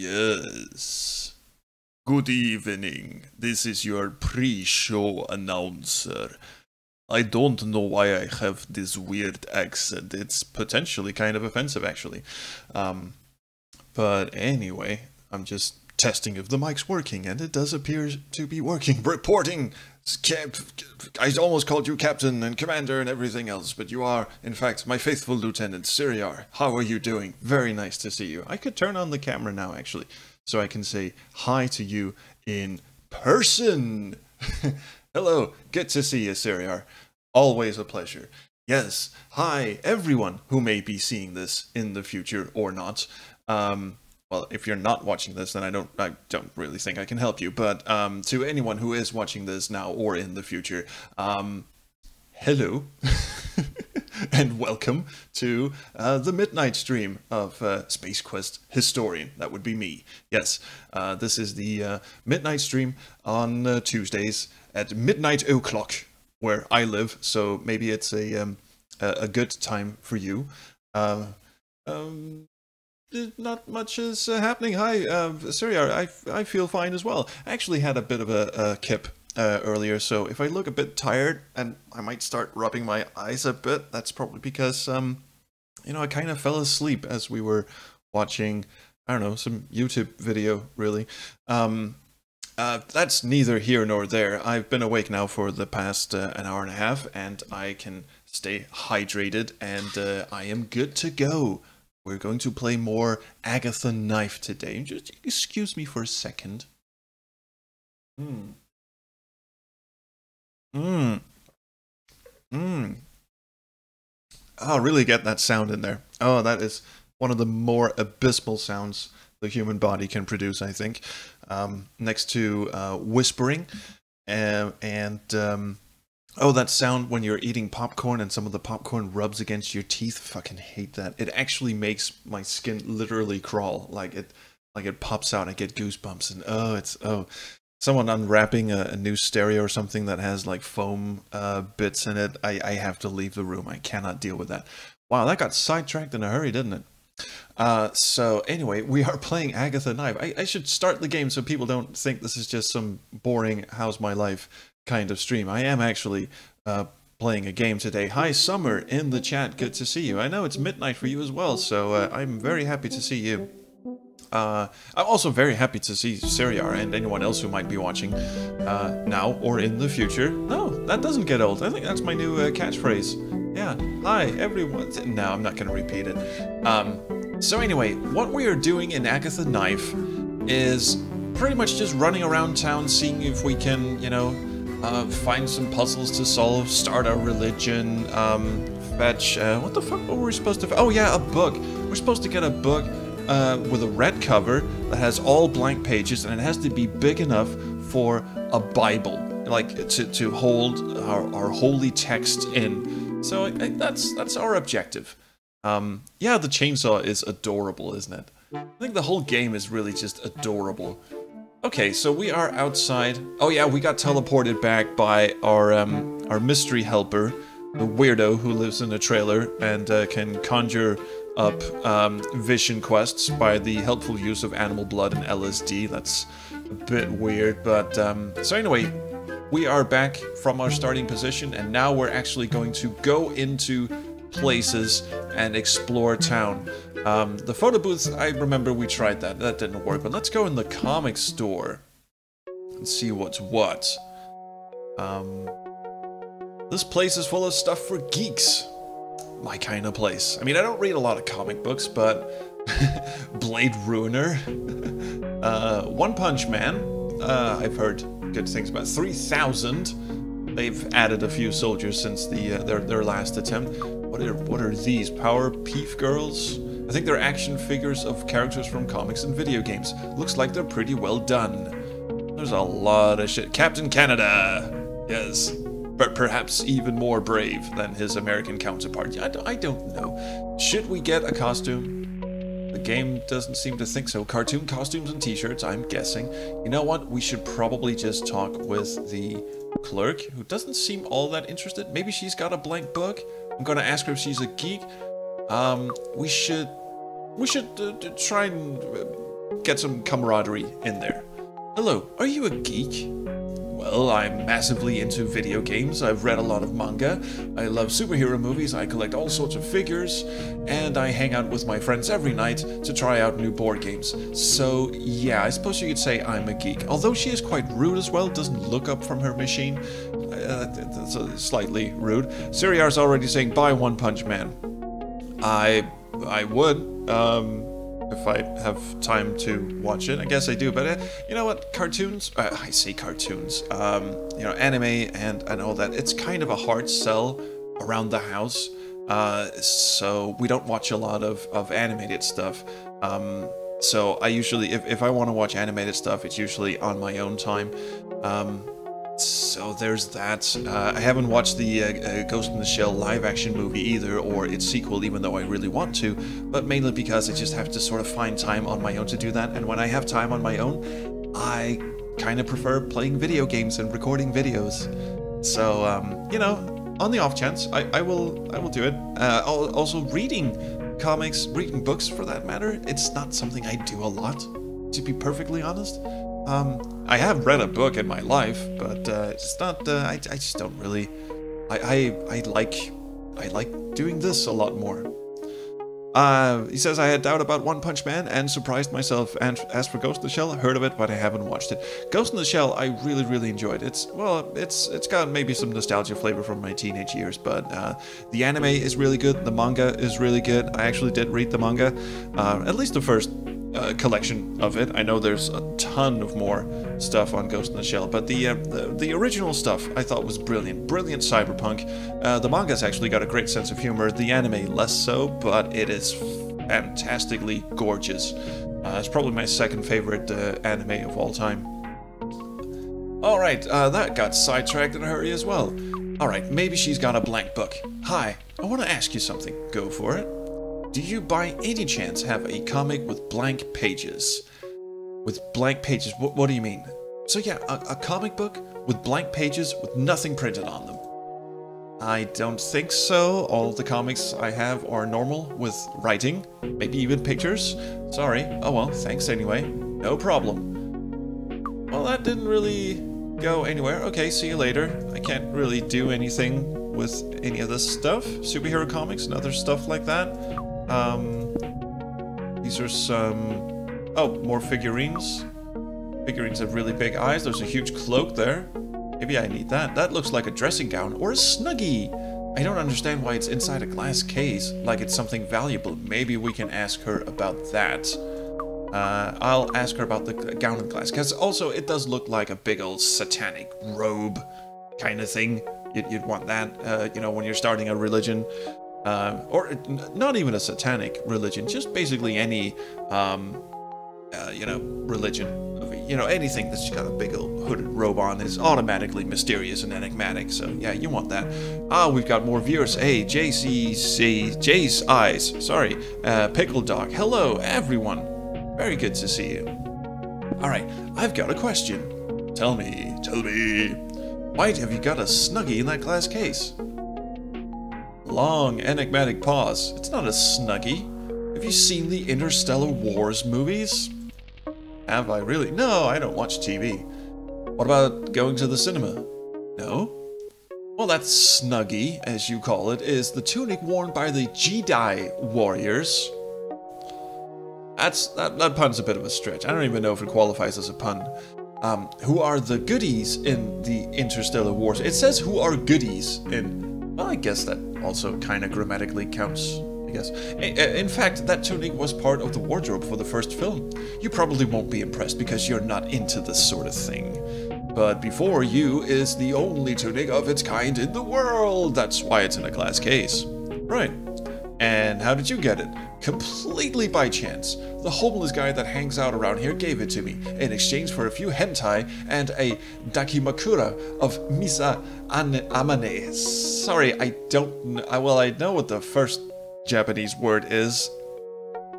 Yes. Good evening. This is your pre-show announcer. I don't know why I have this weird accent. It's potentially kind of offensive, actually. But anyway, I'm just testing if the mic's working, and it does appear to be working. Reporting! I almost called you Captain and Commander and everything else, but you are, in fact, my faithful Lieutenant, Siriar. How are you doing? Very nice to see you. I could turn on the camera now, actually, so I can say hi to you in person. Hello, good to see you, Siriar. Always a pleasure. Yes, hi, everyone who may be seeing this in the future or not. Well, if you're not watching this, then I don't really think I can help you. But to anyone who is watching this now or in the future, hello, and welcome to the midnight stream of Space Quest Historian. That would be me. Yes, this is the midnight stream on Tuesdays at midnight o'clock, where I live. So maybe it's a good time for you. Not much is happening. Hi, Siriar, I feel fine as well. I actually had a bit of a kip earlier, so if I look a bit tired and I might start rubbing my eyes a bit, that's probably because, you know, I kind of fell asleep as we were watching, I don't know, some YouTube video, really. That's neither here nor there. I've been awake now for the past an hour and a half, and I can stay hydrated, and I am good to go. We're going to play more Agatha Knife today. Just excuse me for a second. Oh, really get that sound in there. Oh, that is one of the more abysmal sounds the human body can produce, I think. Next to whispering oh, that sound when you're eating popcorn and some of the popcorn rubs against your teeth. Fucking hate that. It actually makes my skin literally crawl. Like it pops out. I get goosebumps, and someone unwrapping a new stereo or something that has like foam bits in it. I have to leave the room. I cannot deal with that. Wow, that got sidetracked in a hurry, didn't it? So anyway, we are playing Agatha Knife. I should start the game so people don't think this is just some boring how's my life kind of stream. I am actually playing a game today. Hi, Summer in the chat. Good to see you. I know it's midnight for you as well, so I'm very happy to see you. I'm also very happy to see Siriar and anyone else who might be watching now or in the future. No, that doesn't get old. I think that's my new catchphrase. Yeah. Hi, everyone. No, I'm not going to repeat it. So anyway, what we are doing in Agatha Knife is pretty much just running around town, seeing if we can, you know, find some puzzles to solve, start a religion, fetch, what the fuck were we supposed to, oh yeah, a book. We're supposed to get a book with a red cover that has all blank pages, and it has to be big enough for a Bible, like to hold our holy text in. So that's our objective. Yeah, the chainsaw is adorable, isn't it? I think the whole game is really just adorable. Okay, so we are outside. Oh yeah, we got teleported back by our mystery helper, the weirdo who lives in a trailer and can conjure up vision quests by the helpful use of animal blood and LSD. That's a bit weird, but so anyway, we are back from our starting position, and now we're actually going to go into places and explore town. The photo booth, I remember we tried that. That didn't work, but let's go in the comic store and see what's what. This place is full of stuff for geeks. My kind of place. I mean, I don't read a lot of comic books, but Blade Ruiner, One Punch Man, I've heard good things about. 3000. They've added a few soldiers since their last attempt. What are these? Power Peef Girls? I think they're action figures of characters from comics and video games. Looks like they're pretty well done. There's a lot of shit. Captain Canada! Yes. But perhaps even more brave than his American counterpart. I don't know. Should we get a costume? The game doesn't seem to think so. Cartoon costumes and t-shirts, I'm guessing. You know what? We should probably just talk with the clerk, who doesn't seem all that interested. Maybe she's got a blank book. I'm gonna ask her if she's a geek. We should try and get some camaraderie in there. Hello, are you a geek? Well, I'm massively into video games. I've read a lot of manga. I love superhero movies. I collect all sorts of figures. And I hang out with my friends every night to try out new board games. So, yeah, I suppose you could say I'm a geek. Although she is quite rude as well, doesn't look up from her machine. That's slightly rude. Siriar's already saying, buy One Punch Man. I would, if I have time to watch it. I guess I do, but you know what? Cartoons, I say cartoons, you know, anime and all that, it's kind of a hard sell around the house, so we don't watch a lot of animated stuff. So I usually, if I want to watch animated stuff, it's usually on my own time. So there's that. I haven't watched the Ghost in the Shell live-action movie either, or its sequel, even though I really want to, but mainly because I just have to sort of find time on my own to do that, and when I have time on my own, I kind of prefer playing video games and recording videos. So, you know, on the off chance, I will do it. Also, reading comics, reading books for that matter, it's not something I do a lot, to be perfectly honest. I have read a book in my life, but it's not. I just don't really. I like doing this a lot more. He says I had doubt about One Punch Man and surprised myself. And as for Ghost in the Shell, I heard of it, but I haven't watched it. Ghost in the Shell, I really enjoyed. It's got maybe some nostalgia flavor from my teenage years, but the anime is really good. The manga is really good. I actually did read the manga, at least the first collection of it. I know there's a ton of more stuff on Ghost in the Shell, but the original stuff I thought was brilliant cyberpunk. The manga's actually got a great sense of humor, the anime less so, but it is fantastically gorgeous. It's probably my second favorite anime of all time. Alright, that got sidetracked in a hurry as well. Alright, maybe she's got a blank book. Hi, I want to ask you something. Go for it. Do you by any chance have a comic with blank pages? With blank pages, what do you mean? So yeah, a comic book with blank pages with nothing printed on them. I don't think so. All the comics I have are normal with writing, maybe even pictures. Sorry. Oh well, thanks anyway. No problem. Well, that didn't really go anywhere. Okay, see you later. I can't really do anything with any of this stuff. Superhero comics and other stuff like that. These are some... Oh, more figurines. Figurines have really big eyes. There's a huge cloak there. Maybe I need that. That looks like a dressing gown or a Snuggie. I don't understand why it's inside a glass case, like it's something valuable. Maybe we can ask her about that. I'll ask her about the gown and glass, because also it does look like a big old satanic robe kind of thing. You'd want that, you know, when you're starting a religion. Or not even a satanic religion, just basically any, you know, religion. You know, anything that's got a big old hooded robe on is automatically mysterious and enigmatic, so yeah, you want that. Ah, we've got more viewers. Hey, Jace Eyes, sorry, Pickle Dog. Hello, everyone. Very good to see you. Alright, I've got a question. Tell me. Why have you got a Snuggie in that glass case? Long, enigmatic pause. It's not a Snuggie. Have you seen the Interstellar Wars movies? Have I really? No, I don't watch TV. What about going to the cinema? No? Well, that Snuggie, as you call it, is the tunic worn by the Jedi warriors. That pun's a bit of a stretch. I don't even know if it qualifies as a pun. Who are the goodies in the Interstellar Wars? It says who are goodies in... Well, I guess that also kind of grammatically counts, I guess. In fact, that tunic was part of the wardrobe for the first film. You probably won't be impressed because you're not into this sort of thing. But before you is the only tunic of its kind in the world. That's why it's in a glass case. Right. And how did you get it? Completely by chance. The homeless guy that hangs out around here gave it to me in exchange for a few hentai and a dakimakura of Misa Amane. Sorry, I don't... Well, I know what the first Japanese word is.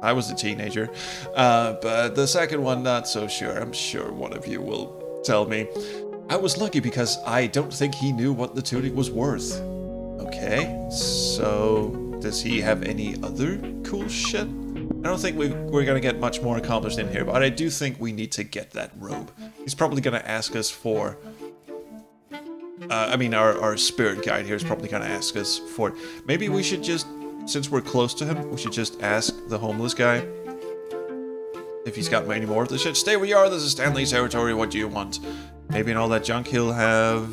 I was a teenager. But the second one, not so sure. I'm sure one of you will tell me. I was lucky because I don't think he knew what the tunic was worth. Okay, so... Does he have any other cool shit? I don't think we're going to get much more accomplished in here, but I do think we need to get that robe. He's probably going to ask us for... I mean, our spirit guide here is probably going to ask us for it. Maybe we should just, since we're close to him, we should just ask the homeless guy if he's got any more of the shit. Stay where you are, this is Stanley's territory, what do you want? Maybe in all that junk he'll have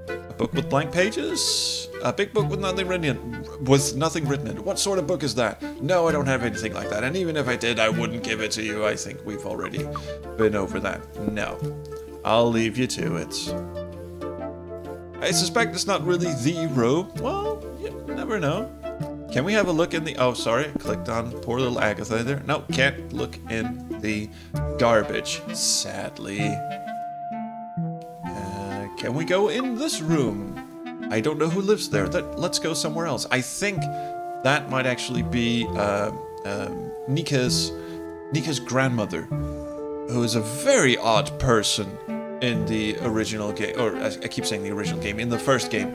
a book with blank pages? A big book with nothing written in it. What sort of book is that? No, I don't have anything like that, and even if I did, I wouldn't give it to you. I think we've already been over that. No. I'll leave you to it. I suspect it's not really the robe. Well, you never know. Can we have a look in the... Oh, sorry. I clicked on poor little Agatha there. No, can't look in the garbage, sadly. Can we go in this room? I don't know who lives there. Let's go somewhere else. I think that might actually be Nika's grandmother, who is a very odd person in the original game, or I keep saying the original game, in the first game.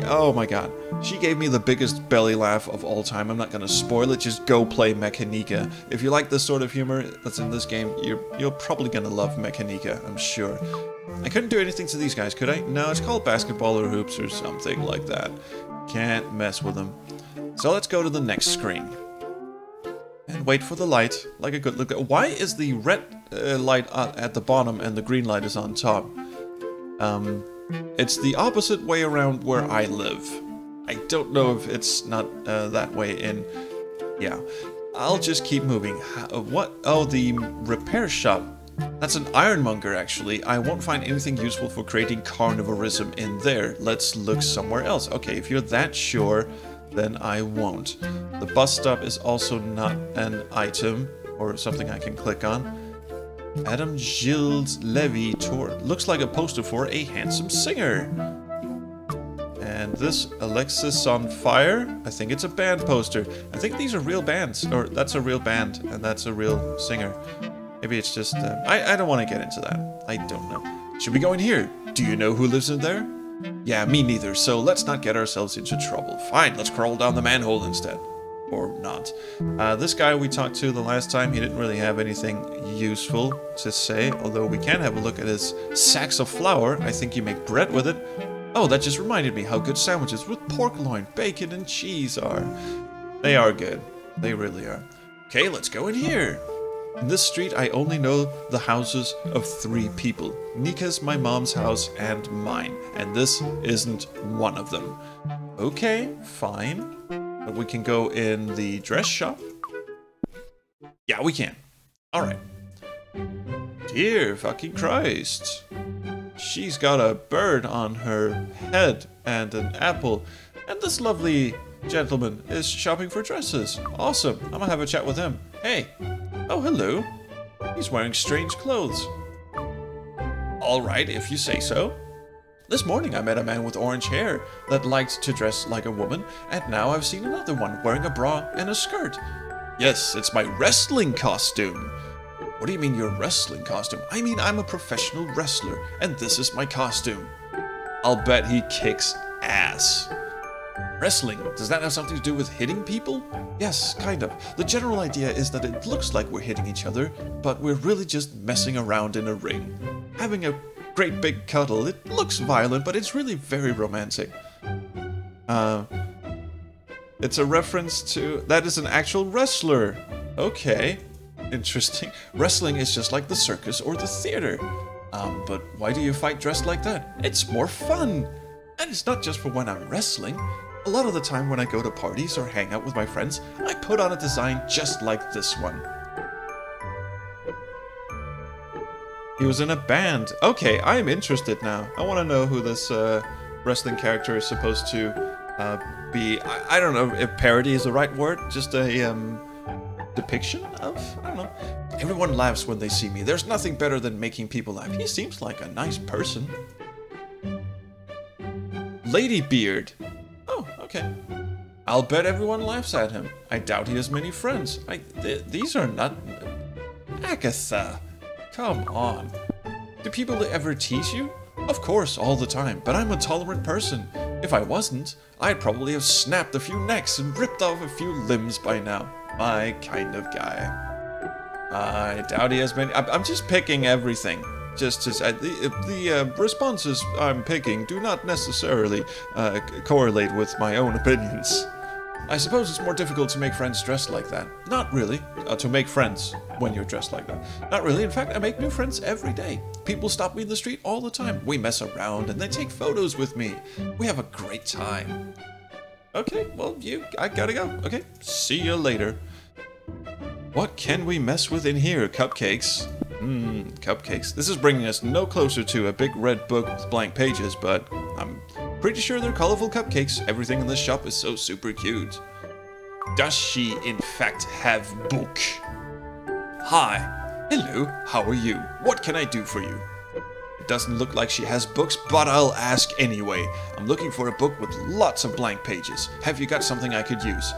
Oh my god, she gave me the biggest belly laugh of all time. I'm not gonna spoil it, just go play Mechanica. If you like this sort of humor that's in this game, you're probably gonna love Mechanica, I'm sure. I couldn't do anything to these guys, could I? No, it's called basketball or hoops or something like that. Can't mess with them. So let's go to the next screen. And wait for the light, like a good look. Why is the red light at the bottom and the green light is on top? It's the opposite way around where I live. I don't know if it's not that way in... Yeah. I'll just keep moving. What? Oh, the repair shop. That's an ironmonger, actually. I won't find anything useful for creating carnivorism in there. Let's look somewhere else. Okay, if you're that sure, then I won't. The bus stop is also not an item or something I can click on. Adam Gilles Levy tour. Looks like a poster for a handsome singer. And this Alexis on Fire, I think it's a band poster. I think these are real bands, or that's a real band and that's a real singer. Maybe it's just, I don't want to get into that. I don't know. Should we go in here? Do you know who lives in there? Yeah, me neither, so let's not get ourselves into trouble. Fine, let's crawl down the manhole instead. Or not. This guy we talked to the last time, he didn't really have anything useful to say, although we can have a look at his sacks of flour. I think you make bread with it. Oh, that just reminded me how good sandwiches with pork loin, bacon, and cheese are. They are good. They really are. Okay, let's go in here. In this street, I only know the houses of 3 people. Nika's, my mom's house, and mine. And this isn't one of them. Okay, fine. But we can go in the dress shop. Yeah, we can. Alright. Dear fucking Christ. She's got a bird on her head and an apple. And this lovely gentleman is shopping for dresses. Awesome. I'm gonna have a chat with him. Hey. Oh, hello. He's wearing strange clothes. Alright, if you say so. This morning I met a man with orange hair that liked to dress like a woman, and now I've seen another one wearing a bra and a skirt. Yes, it's my wrestling costume. What do you mean your wrestling costume? I mean I'm a professional wrestler, and this is my costume. I'll bet he kicks ass. Wrestling, does that have something to do with hitting people? Yes, kind of. The general idea is that it looks like we're hitting each other, but we're really just messing around in a ring. Having a great big cuddle, it looks violent, but it's really very romantic. It's a reference to... That is an actual wrestler. Okay, interesting. Wrestling is just like the circus or the theater. But why do you fight dressed like that? It's more fun. And it's not just for when I'm wrestling. A lot of the time when I go to parties or hang out with my friends, I put on a design just like this one. He was in a band. Okay, I'm interested now. I want to know who this wrestling character is supposed to be. I don't know if parody is the right word. Just a depiction of? I don't know. Everyone laughs when they see me. There's nothing better than making people laugh. He seems like a nice person. Ladybeard. Oh, okay. I'll bet everyone laughs at him. I doubt he has many friends. These are not... Agatha. Come on. Do people ever tease you? Of course, all the time, but I'm a tolerant person. If I wasn't, I'd probably have snapped a few necks and ripped off a few limbs by now. My kind of guy. I doubt he has many. I'm just picking everything. Just as the responses I'm picking do not necessarily correlate with my own opinions. I suppose it's more difficult to make friends dressed like that. Not really. To make friends when you're dressed like that. Not really. In fact, I make new friends every day. People stop me in the street all the time. We mess around and they take photos with me. We have a great time. Okay, well, I gotta go. Okay, see you later. What can we mess with in here? Cupcakes. Cupcakes. This is bringing us no closer to a big red book with blank pages, but I'm pretty sure they're colorful cupcakes. Everything in this shop is so super cute. Does she, in fact, have book? Hi. Hello, how are you? What can I do for you? It doesn't look like she has books, but I'll ask anyway. I'm looking for a book with lots of blank pages. Have you got something I could use?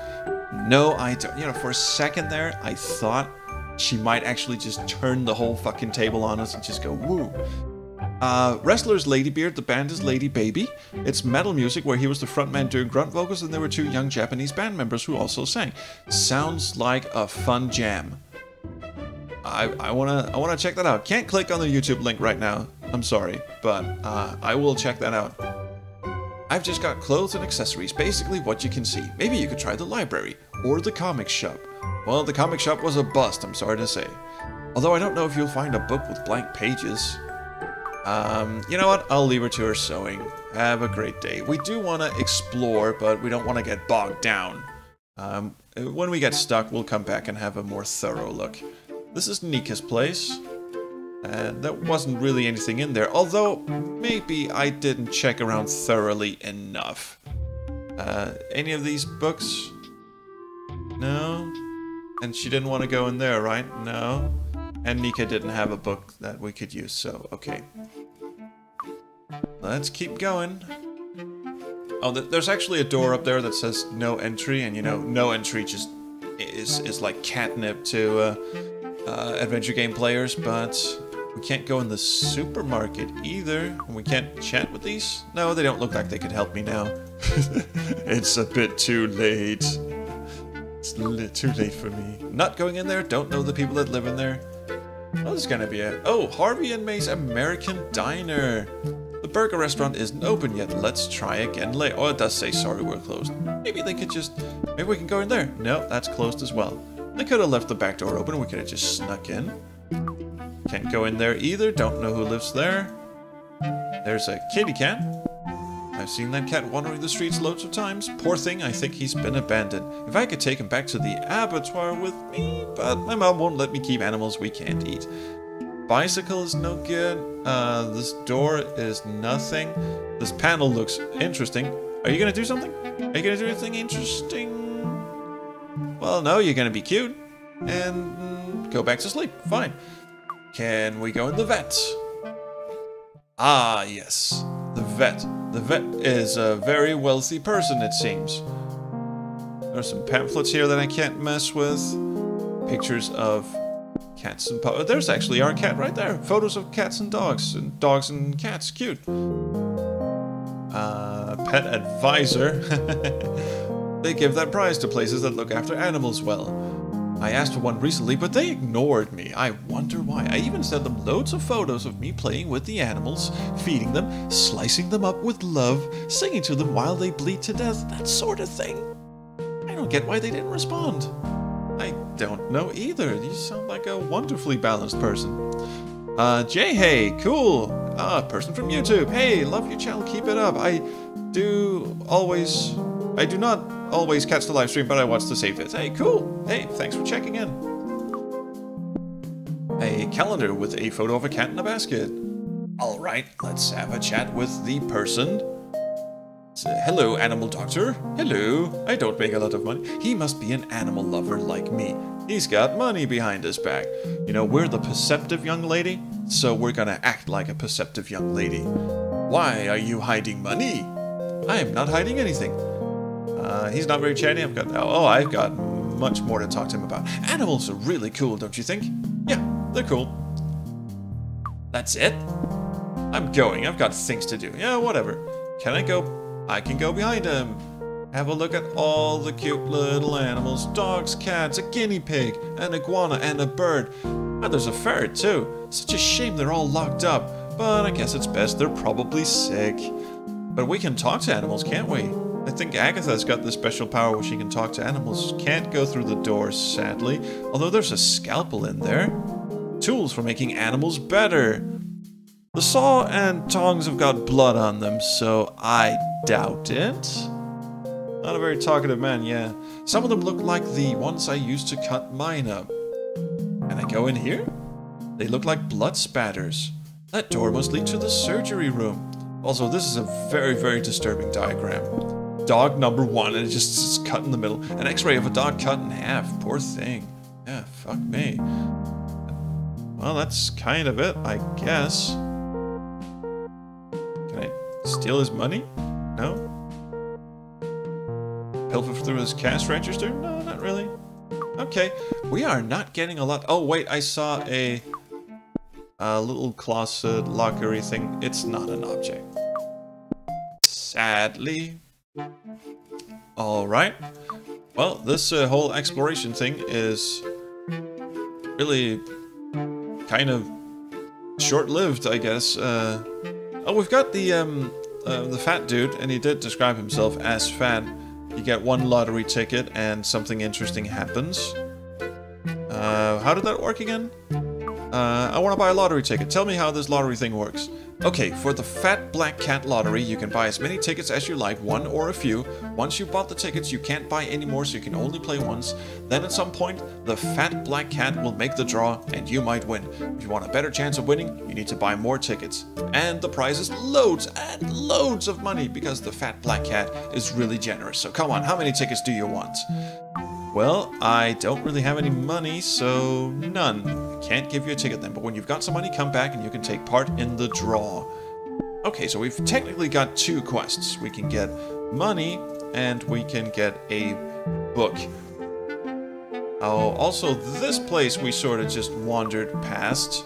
No, I don't. You know, for a second there, I thought she might actually just turn the whole fucking table on us and just go, woo. Wrestler's Ladybeard, the band is Lady Baby. It's metal music where he was the frontman doing grunt vocals and there were 2 young Japanese band members who also sang. Sounds like a fun jam. I wanna check that out. Can't click on the YouTube link right now. I'm sorry, but I will check that out. I've just got clothes and accessories, basically what you can see. Maybe you could try the library or the comic shop. Well, the comic shop was a bust, I'm sorry to say. Although I don't know if you'll find a book with blank pages. You know what? I'll leave her to her sewing. Have a great day. We do want to explore, but we don't want to get bogged down. When we get stuck, we'll come back and have a more thorough look. This is Nika's place. And there wasn't really anything in there, although maybe I didn't check around thoroughly enough. Any of these books? No? And she didn't want to go in there, right? No? And Nika didn't have a book that we could use, so okay. Let's keep going. Oh, there's actually a door up there that says no entry, and you know, no entry just is like catnip to adventure game players, but we can't go in the supermarket either. And we can't chat with these? No, they don't look like they could help me now. It's a bit too late. It's a little too late for me. Not going in there, don't know the people that live in there. Oh, this is gonna be it. Oh, Harvey and May's American Diner. The burger restaurant isn't open yet. Let's try again later. Oh, it does say sorry, we're closed. Maybe they could just... Maybe we can go in there. No, that's closed as well. They could have left the back door open. We could have just snuck in. Can't go in there either. Don't know who lives there. There's a kitty cat. I've seen that cat wandering the streets loads of times. Poor thing, I think he's been abandoned. If I could take him back to the abattoir with me, but my mom won't let me keep animals we can't eat. Bicycle is no good. This door is nothing. This panel looks interesting. Are you gonna do something? Are you gonna do anything interesting? Well, no, you're gonna be cute. And go back to sleep. Fine. Can we go in the vet? Ah, yes. The vet. The vet is a very wealthy person, it seems. There's some pamphlets here that I can't mess with. Pictures of cats and puppies. There's actually our cat right there. Photos of cats and dogs and cats. Cute. Pet advisor. They give that prize to places that look after animals well. I asked for one recently, but they ignored me. I wonder why. I even sent them loads of photos of me playing with the animals, feeding them, slicing them up with love, singing to them while they bleed to death, that sort of thing. I don't get why they didn't respond. I don't know either. You sound like a wonderfully balanced person. Jay, hey, cool. Person from YouTube. Hey, love your channel, keep it up. I do not always catch the live stream, but I watch the save vids. Hey, cool. Hey, thanks for checking in. A calendar with a photo of a cat in a basket. Alright, let's have a chat with the person. Hello, animal doctor. Hello. I don't make a lot of money. He must be an animal lover like me. He's got money behind his back. You know, we're the perceptive young lady, so we're gonna act like a perceptive young lady. Why are you hiding money? I am not hiding anything. He's not very chatty. I've got much more to talk to him about. Animals are really cool, don't you think? Yeah, they're cool. That's it? I'm going. I've got things to do. Yeah, whatever. Can I go? I can go behind him. Have a look at all the cute little animals. Dogs, cats, a guinea pig, an iguana, and a bird. Oh, there's a ferret too. Such a shame they're all locked up. But I guess it's best, they're probably sick. But we can talk to animals, can't we? I think Agatha's got the special power where she can talk to animals. Can't go through the doors, sadly. Although there's a scalpel in there. Tools for making animals better. The saw and tongs have got blood on them, so I doubt it. Not a very talkative man, yeah. Some of them look like the ones I used to cut mine up. Can I go in here? They look like blood spatters. That door must lead to the surgery room. Also, this is a very, very disturbing diagram. Dog number 1, and it just is cut in the middle. An x-ray of a dog cut in half. Poor thing. Yeah, fuck me. Well, that's kind of it, I guess. Can I steal his money? No? Pilfer through his cash register? No, not really. Okay, we are not getting a lot. Oh, wait, I saw a little closet lockery thing. It's not an object. Sadly. Alright. Well, this whole exploration thing is really kind of short-lived, I guess. Oh, we've got the fat dude, and he did describe himself as fat. You get 1 lottery ticket, and something interesting happens. How did that work again? I want to buy a lottery ticket. Tell me how this lottery thing works. Okay, for the Fat Black Cat Lottery, you can buy as many tickets as you like, 1 or a few. Once you bought the tickets, you can't buy any more, so you can only play once. Then at some point, the Fat Black Cat will make the draw, and you might win. If you want a better chance of winning, you need to buy more tickets. And the prize is loads and loads of money, because the Fat Black Cat is really generous. So come on, how many tickets do you want? Well, I don't really have any money, so none. Can't give you a ticket then, but when you've got some money, come back and you can take part in the draw. Okay, so we've technically got 2 quests. We can get money, and we can get a book. Oh, also, this place we sort of just wandered past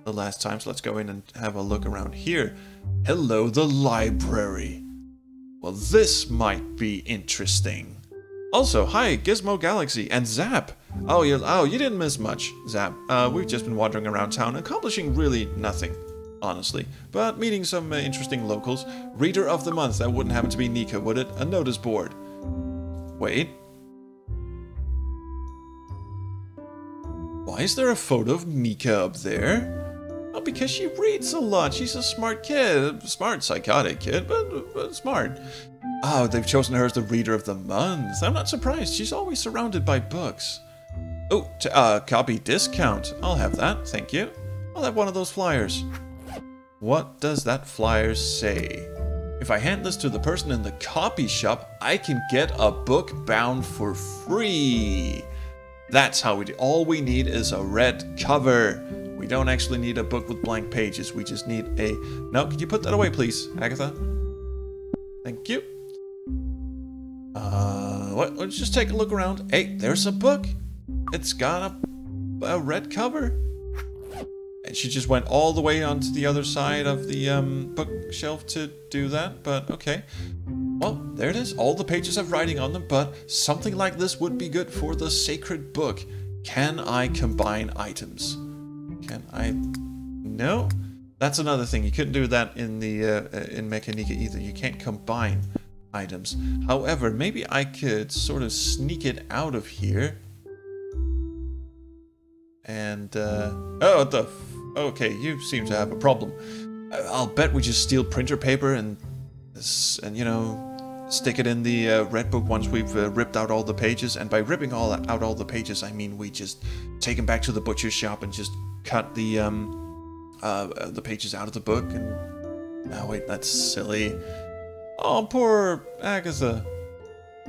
the last time, so let's go in and have a look around here. Hello, the library. Well, this might be interesting. Also, hi, Gizmo Galaxy and Zap. Oh, you didn't miss much, Zap. We've just been wandering around town, accomplishing really nothing, honestly. But meeting some interesting locals. Reader of the month, that wouldn't happen to be Nika, would it? A notice board. Wait. Why is there a photo of Nika up there? Oh, because she reads a lot. She's a smart kid. Smart, psychotic kid, but smart. Oh, they've chosen her as the Reader of the Month. I'm not surprised. She's always surrounded by books. Oh, copy discount. I'll have that, thank you. I'll have one of those flyers. What does that flyer say? If I hand this to the person in the copy shop, I can get a book bound for free. That's how we do. All we need is a red cover. We don't actually need a book with blank pages. We just need a... No, could you put that away, please, Agatha? Thank you. Let's just take a look around. Hey, there's a book. It's got a red cover. And she just went all the way onto the other side of the bookshelf to do that, but okay. Well, there it is. All the pages have writing on them, but something like this would be good for the sacred book. Can I combine items? Can I? No? That's another thing. You couldn't do that in the in Mechanica either. You can't combine items. However, maybe I could sort of sneak it out of here. And, okay, you seem to have a problem. I'll bet we just steal printer paper and you know, stick it in the red book once we've ripped out all the pages. And by ripping out all the pages, I mean we just take them back to the butcher's shop and just cut the pages out of the book. And oh wait, that's silly. Oh, poor Agatha.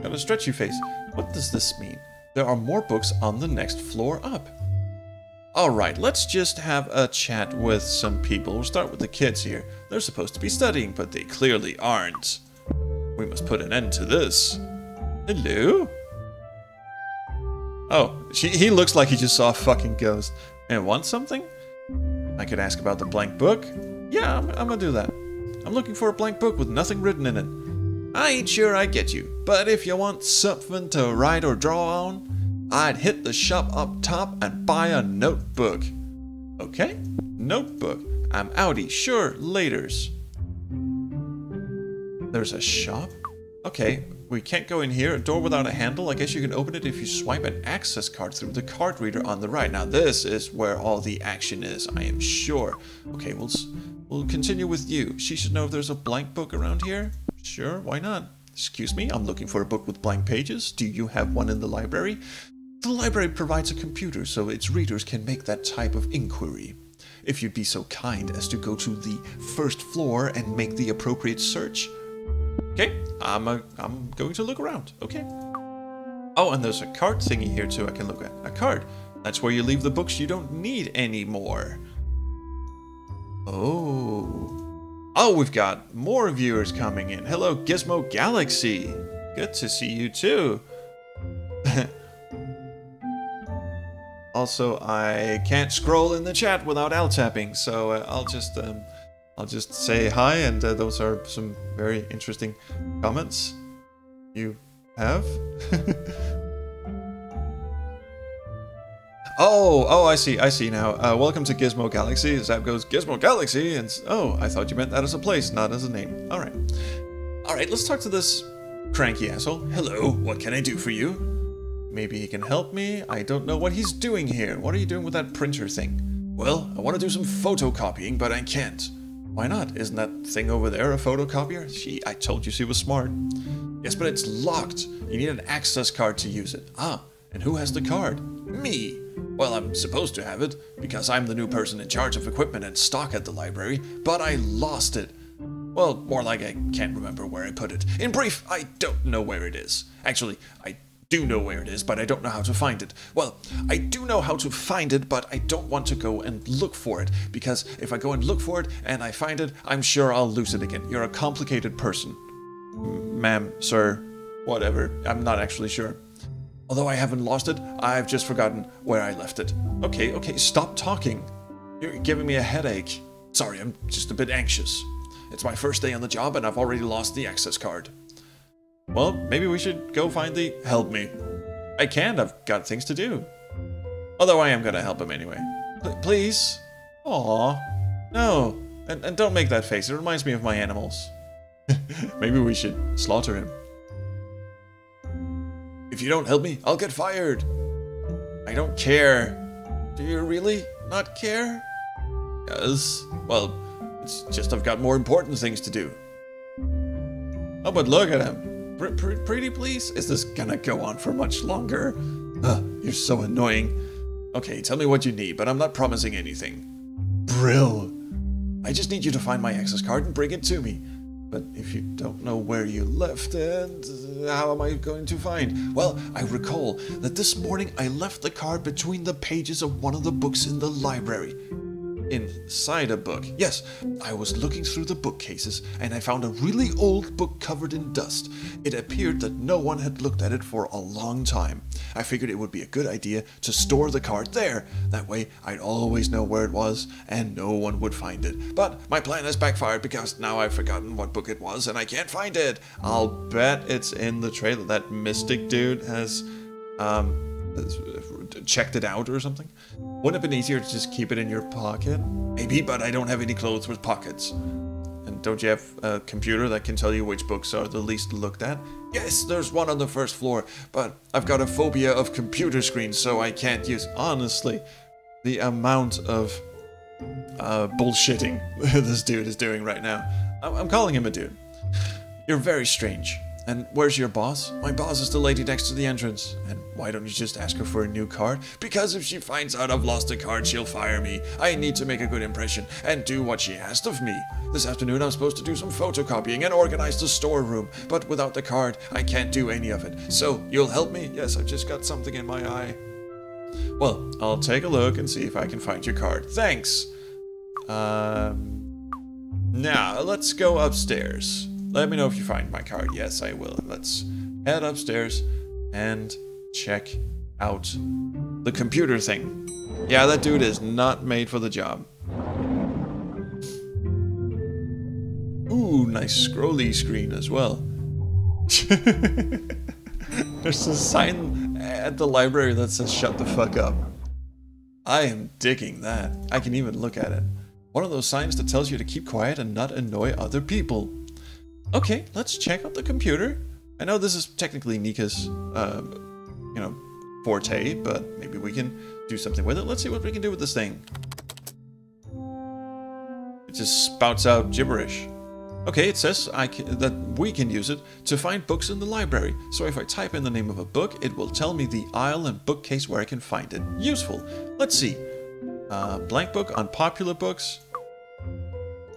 Got a stretchy face. What does this mean? There are more books on the next floor up. Alright, let's just have a chat with some people. We'll start with the kids here. They're supposed to be studying, but they clearly aren't. We must put an end to this. Hello? Oh, he looks like he just saw a fucking ghost. And want something? I could ask about the blank book. Yeah, I'm gonna do that. I'm looking for a blank book with nothing written in it. I ain't sure I get you, but if you want something to write or draw on, I'd hit the shop up top and buy a notebook. Okay, notebook. I'm outie, sure, laters. There's a shop? Okay, we can't go in here. A door without a handle. I guess you can open it if you swipe an access card through the card reader on the right. Now this is where all the action is, I am sure. Okay, we'll continue with you. She should know if there's a blank book around here. Sure, why not? Excuse me, I'm looking for a book with blank pages. Do you have one in the library? The library provides a computer so its readers can make that type of inquiry. If you'd be so kind as to go to the first floor and make the appropriate search. Okay, I'm going to look around. Okay. Oh, and there's a card thingy here too I can look at. A card. That's where you leave the books you don't need anymore. Oh, we've got more viewers coming in. Hello, Gizmo Galaxy. Good to see you too. Also, I can't scroll in the chat without L tapping, so I'll just say hi, and those are some very interesting comments you have. Oh, I see now. Welcome to Gizmo Galaxy. Zap goes, Gizmo Galaxy, and oh, I thought you meant that as a place, not as a name. All right, let's talk to this cranky asshole. Hello, what can I do for you? Maybe he can help me. I don't know what he's doing here. What are you doing with that printer thing? Well, I want to do some photocopying, but I can't. Why not? Isn't that thing over there a photocopier? I told you she was smart. Yes, but it's locked. You need an access card to use it. Ah, and who has the card? Me. Well, I'm supposed to have it, because I'm the new person in charge of equipment and stock at the library, but I lost it. Well, more like I can't remember where I put it. In brief, I don't know where it is. Actually, I do know where it is, but I don't know how to find it. Well, I do know how to find it, but I don't want to go and look for it, because if I go and look for it and I find it, I'm sure I'll lose it again. You're a complicated person. Ma'am, sir, whatever, I'm not actually sure. Although I haven't lost it, I've just forgotten where I left it. Okay, stop talking. You're giving me a headache. Sorry, I'm just a bit anxious. It's my first day on the job and I've already lost the access card. Well, maybe we should go find the... Help me. I can't, I've got things to do. Although I am gonna help him anyway. Please? Aww. No. And don't make that face, it reminds me of my animals. Maybe we should slaughter him. If you don't help me, I'll get fired. I don't care. Do you really not care? Yes. Well, it's just I've got more important things to do. Oh, but look at him. Pretty please? Is this gonna go on for much longer? You're so annoying. Okay, tell me what you need, but I'm not promising anything. Brill. I just need you to find my access card and bring it to me. But if you don't know where you left it, how am I going to find? Well, I recall that this morning I left the card between the pages of one of the books in the library. Inside a book. Yes, I was looking through the bookcases and I found a really old book covered in dust. It appeared that no one had looked at it for a long time. I figured it would be a good idea to store the card there. That way I'd always know where it was and no one would find it. But my plan has backfired because now I've forgotten what book it was and I can't find it. I'll bet it's in the trailer. That mystic dude has checked it out or something. Wouldn't it have been easier to just keep it in your pocket? Maybe, but I don't have any clothes with pockets. And don't you have a computer that can tell you which books are the least looked at? Yes, there's one on the first floor, but I've got a phobia of computer screens, so I can't use... Honestly, the amount of bullshitting this dude is doing right now. I'm calling him a dude. You're very strange. And where's your boss? My boss is the lady next to the entrance. And why don't you just ask her for a new card? Because if she finds out I've lost a card, she'll fire me. I need to make a good impression and do what she asked of me. This afternoon I'm supposed to do some photocopying and organize the storeroom, but without the card, I can't do any of it. So, you'll help me? Yes, I've just got something in my eye. Well, I'll take a look and see if I can find your card. Thanks! Now, let's go upstairs. Let me know if you find my card. Yes, I will. Let's head upstairs and check out the computer thing. Yeah, that dude is not made for the job. Ooh, nice scrolly screen as well. There's a sign at the library that says shut the fuck up. I am digging that. I can even look at it. One of those signs that tells you to keep quiet and not annoy other people. Okay, let's check out the computer. I know this is technically Nika's, you know, forte, but maybe we can do something with it. Let's see what we can do with this thing. It just spouts out gibberish. Okay, it says that we can use it to find books in the library. So if I type in the name of a book, it will tell me the aisle and bookcase where I can find it. Useful. Let's see. Blank book, unpopular books.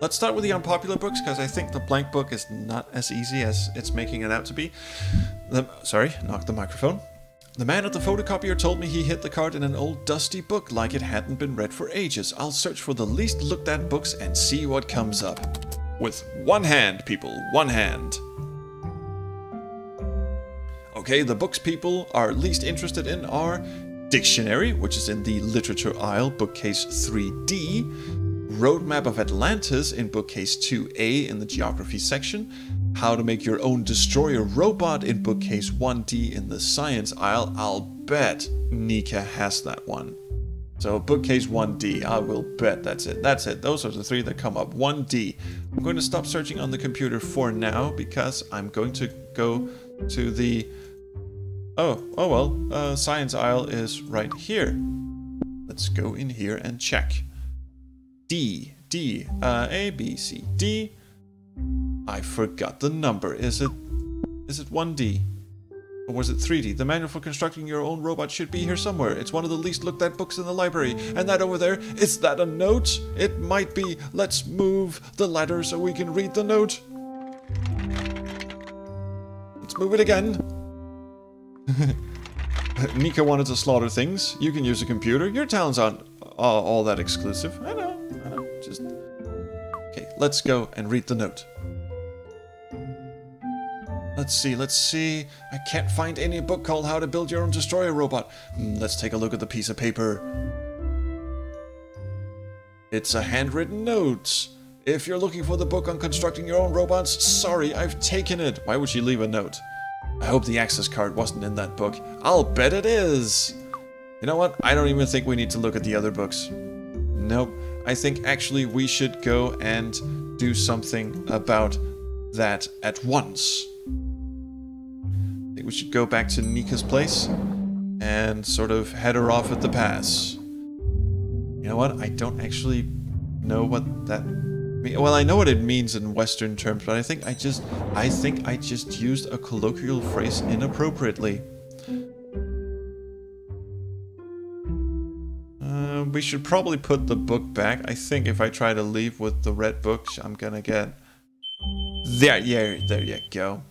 Let's start with the unpopular books, because I think the blank book is not as easy as it's making it out to be. Sorry, knocked the microphone. The man at the photocopier told me he hid the card in an old dusty book like it hadn't been read for ages. I'll search for the least looked at books and see what comes up. With one hand, people, one hand. Okay, the books people are least interested in are Dictionary, which is in the literature aisle, bookcase 3D, Roadmap of Atlantis in bookcase 2A in the geography section, How to Make Your Own Destroyer Robot in bookcase 1D in the science aisle. I'll bet Nika has that one. So bookcase 1D, I will bet that's it. That's it. Those are the three that come up. 1D. I'm going to stop searching on the computer for now because I'm going to go to the... science aisle is right here. Let's go in here and check. D, A, B, C, D. I forgot the number. Is it 1D? Or was it 3D? The manual for constructing your own robot should be here somewhere. It's one of the least looked at books in the library. And that over there, is that a note? It might be. Let's move the ladder so we can read the note. Let's move it again. Nika wanted to slaughter things. You can use a computer. Your talents aren't all that exclusive. I know. Just... Okay, let's go and read the note. Let's see. I can't find any book called How to Build Your Own Destroyer Robot. Let's take a look at the piece of paper. It's a handwritten note. If you're looking for the book on constructing your own robots, sorry, I've taken it. Why would she leave a note? I hope the access card wasn't in that book. I'll bet it is. You know what? I don't even think we need to look at the other books. Nope. I think actually we should go and do something about that at once. I think we should go back to Nika's place and sort of head her off at the pass. You know what? I don't actually know what that means. Well, I know what it means in Western terms, but I think I just used a colloquial phrase inappropriately. We should probably put the book back. I think if I try to leave with the red book, I'm gonna get... There you go.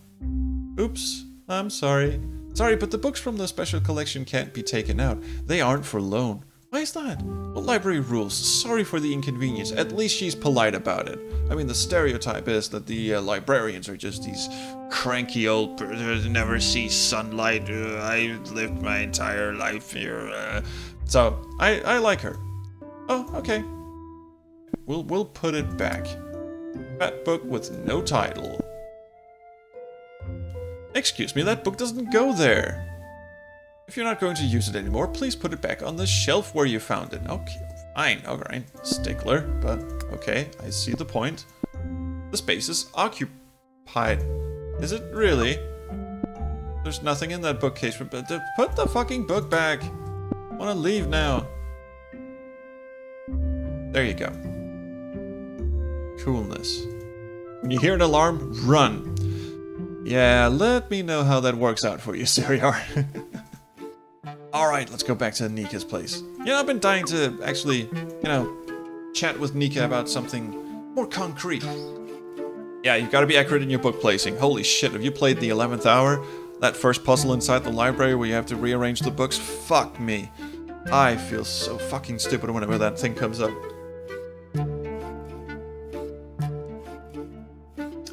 Oops, I'm sorry. Sorry, but the books from the special collection can't be taken out. They aren't for loan. Why is that? Well, library rules. Sorry for the inconvenience. At least she's polite about it. I mean, the stereotype is that the librarians are just these cranky old... never see sunlight. I lived my entire life here. So, I like her. Oh, okay. We'll put it back. That book with no title. Excuse me, that book doesn't go there. If you're not going to use it anymore, please put it back on the shelf where you found it. Okay, fine, alright. Stickler, but okay, I see the point. The space is occupied. Is it really? There's nothing in that bookcase, but put the fucking book back. I want to leave now. There you go. Coolness. When you hear an alarm, run. Yeah, let me know how that works out for you, Seriar. Alright, let's go back to Nika's place. You know, I've been dying to actually, you know, chat with Nika about something more concrete. Yeah, you've got to be accurate in your book placing. Holy shit, have you played the 11th Hour? That first puzzle inside the library where you have to rearrange the books? Fuck me. I feel so fucking stupid whenever that thing comes up.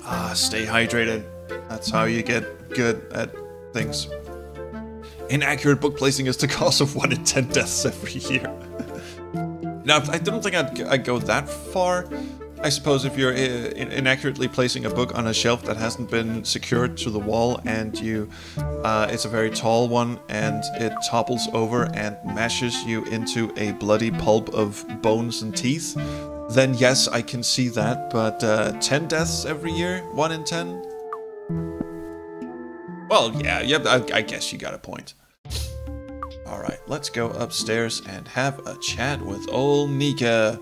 Ah, stay hydrated. That's how you get good at things. Inaccurate book placing is the cause of 1 in 10 deaths every year. Now, I don't think I'd go that far. I suppose if you're inaccurately placing a book on a shelf that hasn't been secured to the wall and you, it's a very tall one and it topples over and mashes you into a bloody pulp of bones and teeth, then yes, I can see that, but 10 deaths every year? 1 in 10? Well, yeah, I guess you got a point. Alright, let's go upstairs and have a chat with old Nika.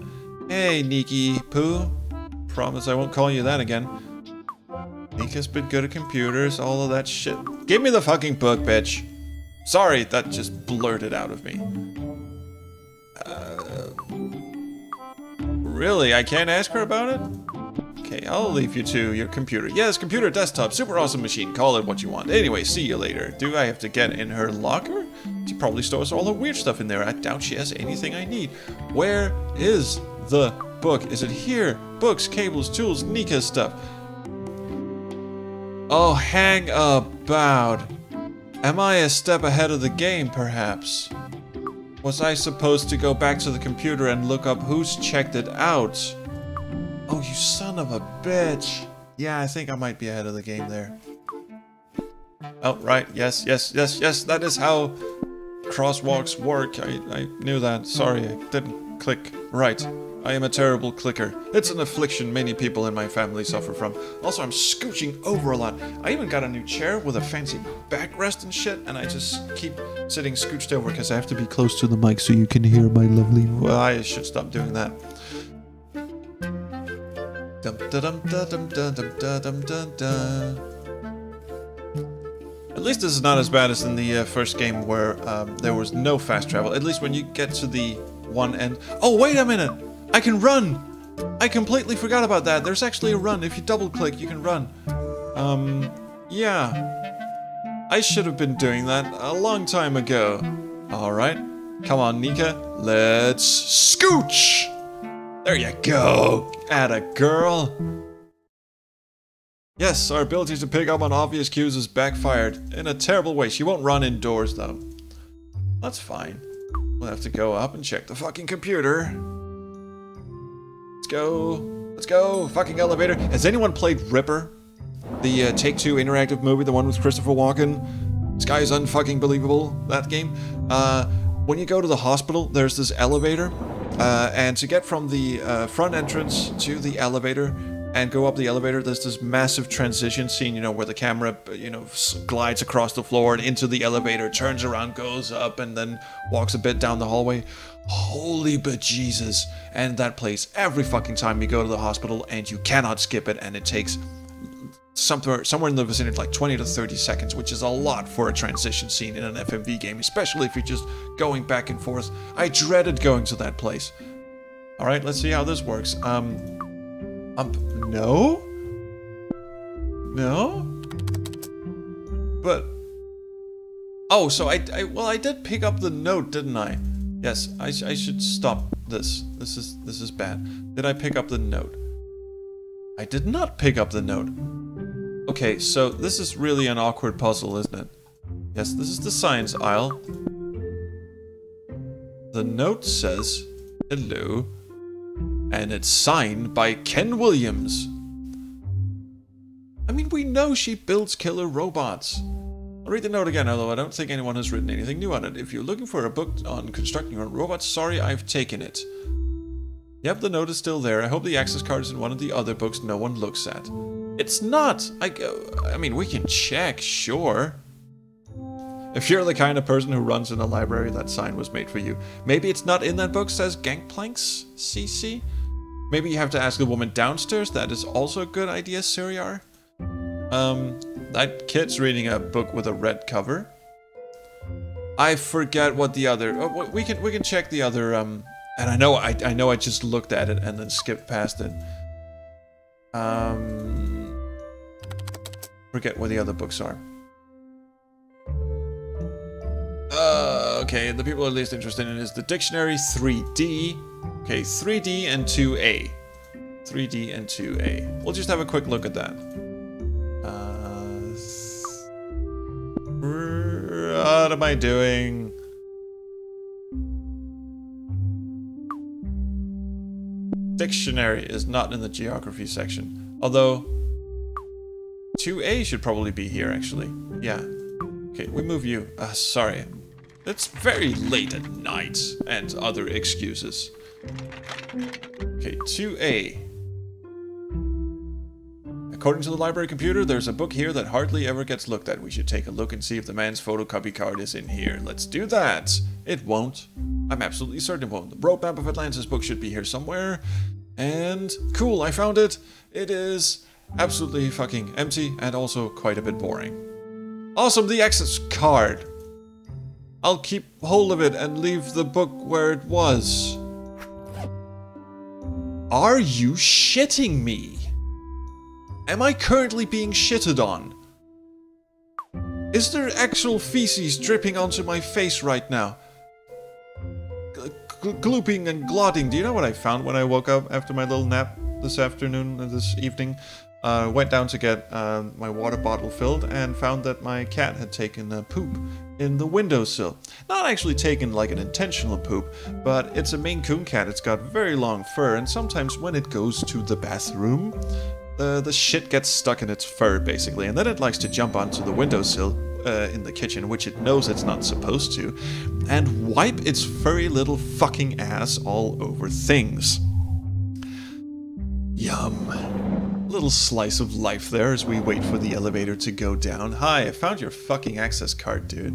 Hey, Niki Poo. Promise I won't call you that again. Nika's been good at computers, all of that shit. Give me the fucking book, bitch. Sorry, that just blurted out of me. Really? I can't ask her about it? Okay, I'll leave you to your computer. Yes, computer, desktop, super awesome machine. Call it what you want. Anyway, see you later. Do I have to get in her locker? She probably stores all the weird stuff in there. I doubt she has anything I need. Where is the book? Is it here? Books, cables, tools, Nika stuff. Oh, hang about. Am I a step ahead of the game, perhaps? Was I supposed to go back to the computer and look up who's checked it out? Oh, you son of a bitch. Yeah, I think I might be ahead of the game there. Oh, right. Yes. That is how crosswalks work. I knew that. Sorry, I didn't click right. I am a terrible clicker. It's an affliction many people in my family suffer from. Also, I'm scooching over a lot. I even got a new chair with a fancy backrest and shit, and I just keep sitting scooched over because I have to be close to the mic so you can hear my lovely... Well, I should stop doing that. At least this is not as bad as in the first game where there was no fast travel. At least when you get to the one end... Oh, wait a minute! I can run! I completely forgot about that. There's actually a run. If you double click, you can run. Yeah. I should have been doing that a long time ago. Alright. Come on, Nika. Let's scooch! There you go. Atta girl. Yes, our ability to pick up on obvious cues is backfired. In a terrible way. She won't run indoors, though. That's fine. We'll have to go up and check the fucking computer. Let's go. Let's go. Fucking elevator. Has anyone played Ripper? The Take-Two interactive movie, the one with Christopher Walken? This guy is unfucking believable, that game. When you go to the hospital, there's this elevator. And to get from the front entrance to the elevator and go up the elevator, there's this massive transition scene, you know, where the camera, you know, glides across the floor and into the elevator, turns around, goes up, and then walks a bit down the hallway. Holy bejesus. And that plays every fucking time you go to the hospital, and you cannot skip it, and it takes somewhere in the vicinity of like 20 to 30 seconds, which is a lot for a transition scene in an FMV game, especially if you're just going back and forth. I dreaded going to that place. Alright, let's see how this works. No? No? But... Oh, so well, I did pick up the note, didn't I? Yes, I should stop this. This is bad. Did I pick up the note? I did not pick up the note. Okay, so this is really an awkward puzzle, isn't it? Yes, this is the science aisle. The note says, hello, and it's signed by Ken Williams. I mean, we know she builds killer robots. I'll read the note again, although I don't think anyone has written anything new on it. If you're looking for a book on constructing your own robots, sorry, I've taken it. Yep, the note is still there. I hope the access card is in one of the other books no one looks at. It's not! I mean, we can check, sure. If you're the kind of person who runs in a library, that sign was made for you. Maybe it's not in that book, says Gangplanks CC? Maybe you have to ask the woman downstairs. That is also a good idea, Siriar. That kid's reading a book with a red cover. I forget what the other... Oh, we can check the other, and I know I just looked at it and then skipped past it. Forget what the other books are. Okay, the people are least interested in is the dictionary 3D. Okay, 3D and 2A. 3D and 2A. We'll just have a quick look at that. What am I doing? dictionary is not in the geography section. Although 2A should probably be here, actually. Yeah. Okay, we move you. Sorry. It's very late at night, and other excuses. Okay, 2A. According to the library computer, there's a book here that hardly ever gets looked at. We should take a look and see if the man's photocopy card is in here. Let's do that. It won't. I'm absolutely certain it won't. The Roadmap of Atlantis book should be here somewhere. And cool, I found it. It is absolutely fucking empty and also quite a bit boring. Awesome, the access card. I'll keep hold of it and leave the book where it was. Are you shitting me? Am I currently being shitted on? Is there actual feces dripping onto my face right now? Glooping and glotting. Do you know what I found when I woke up after my little nap this afternoon, this evening? Went down to get my water bottle filled and found that my cat had taken a poop in the windowsill. Not actually taken like an intentional poop, but it's a Maine Coon cat. It's got very long fur, and sometimes when it goes to the bathroom, the shit gets stuck in its fur, basically, and then it likes to jump onto the windowsill in the kitchen, which it knows it's not supposed to, and wipe its furry little fucking ass all over things. Yum. Little slice of life there as we wait for the elevator to go down. Hi, I found your fucking access card, dude.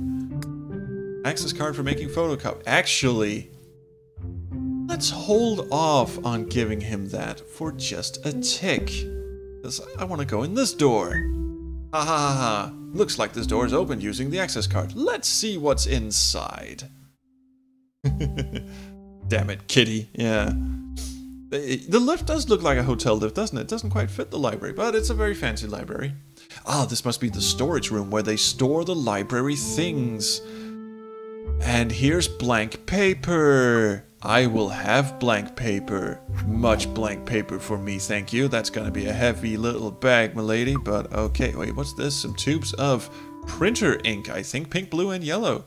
Access card for making photocopy. Actually, let's hold off on giving him that for just a tick. Because I want to go in this door. Ha ha ha ha. Looks like this door is open using the access card. Let's see what's inside. Damn it, kitty. Yeah. The lift does look like a hotel lift, doesn't it? It doesn't quite fit the library, but it's a very fancy library. Ah, this must be the storage room where they store the library things. And here's blank paper. I will have blank paper. Much blank paper for me, thank you. That's gonna be a heavy little bag, milady, but okay. Wait, what's this? Some tubes of printer ink, I think. Pink, blue, and yellow.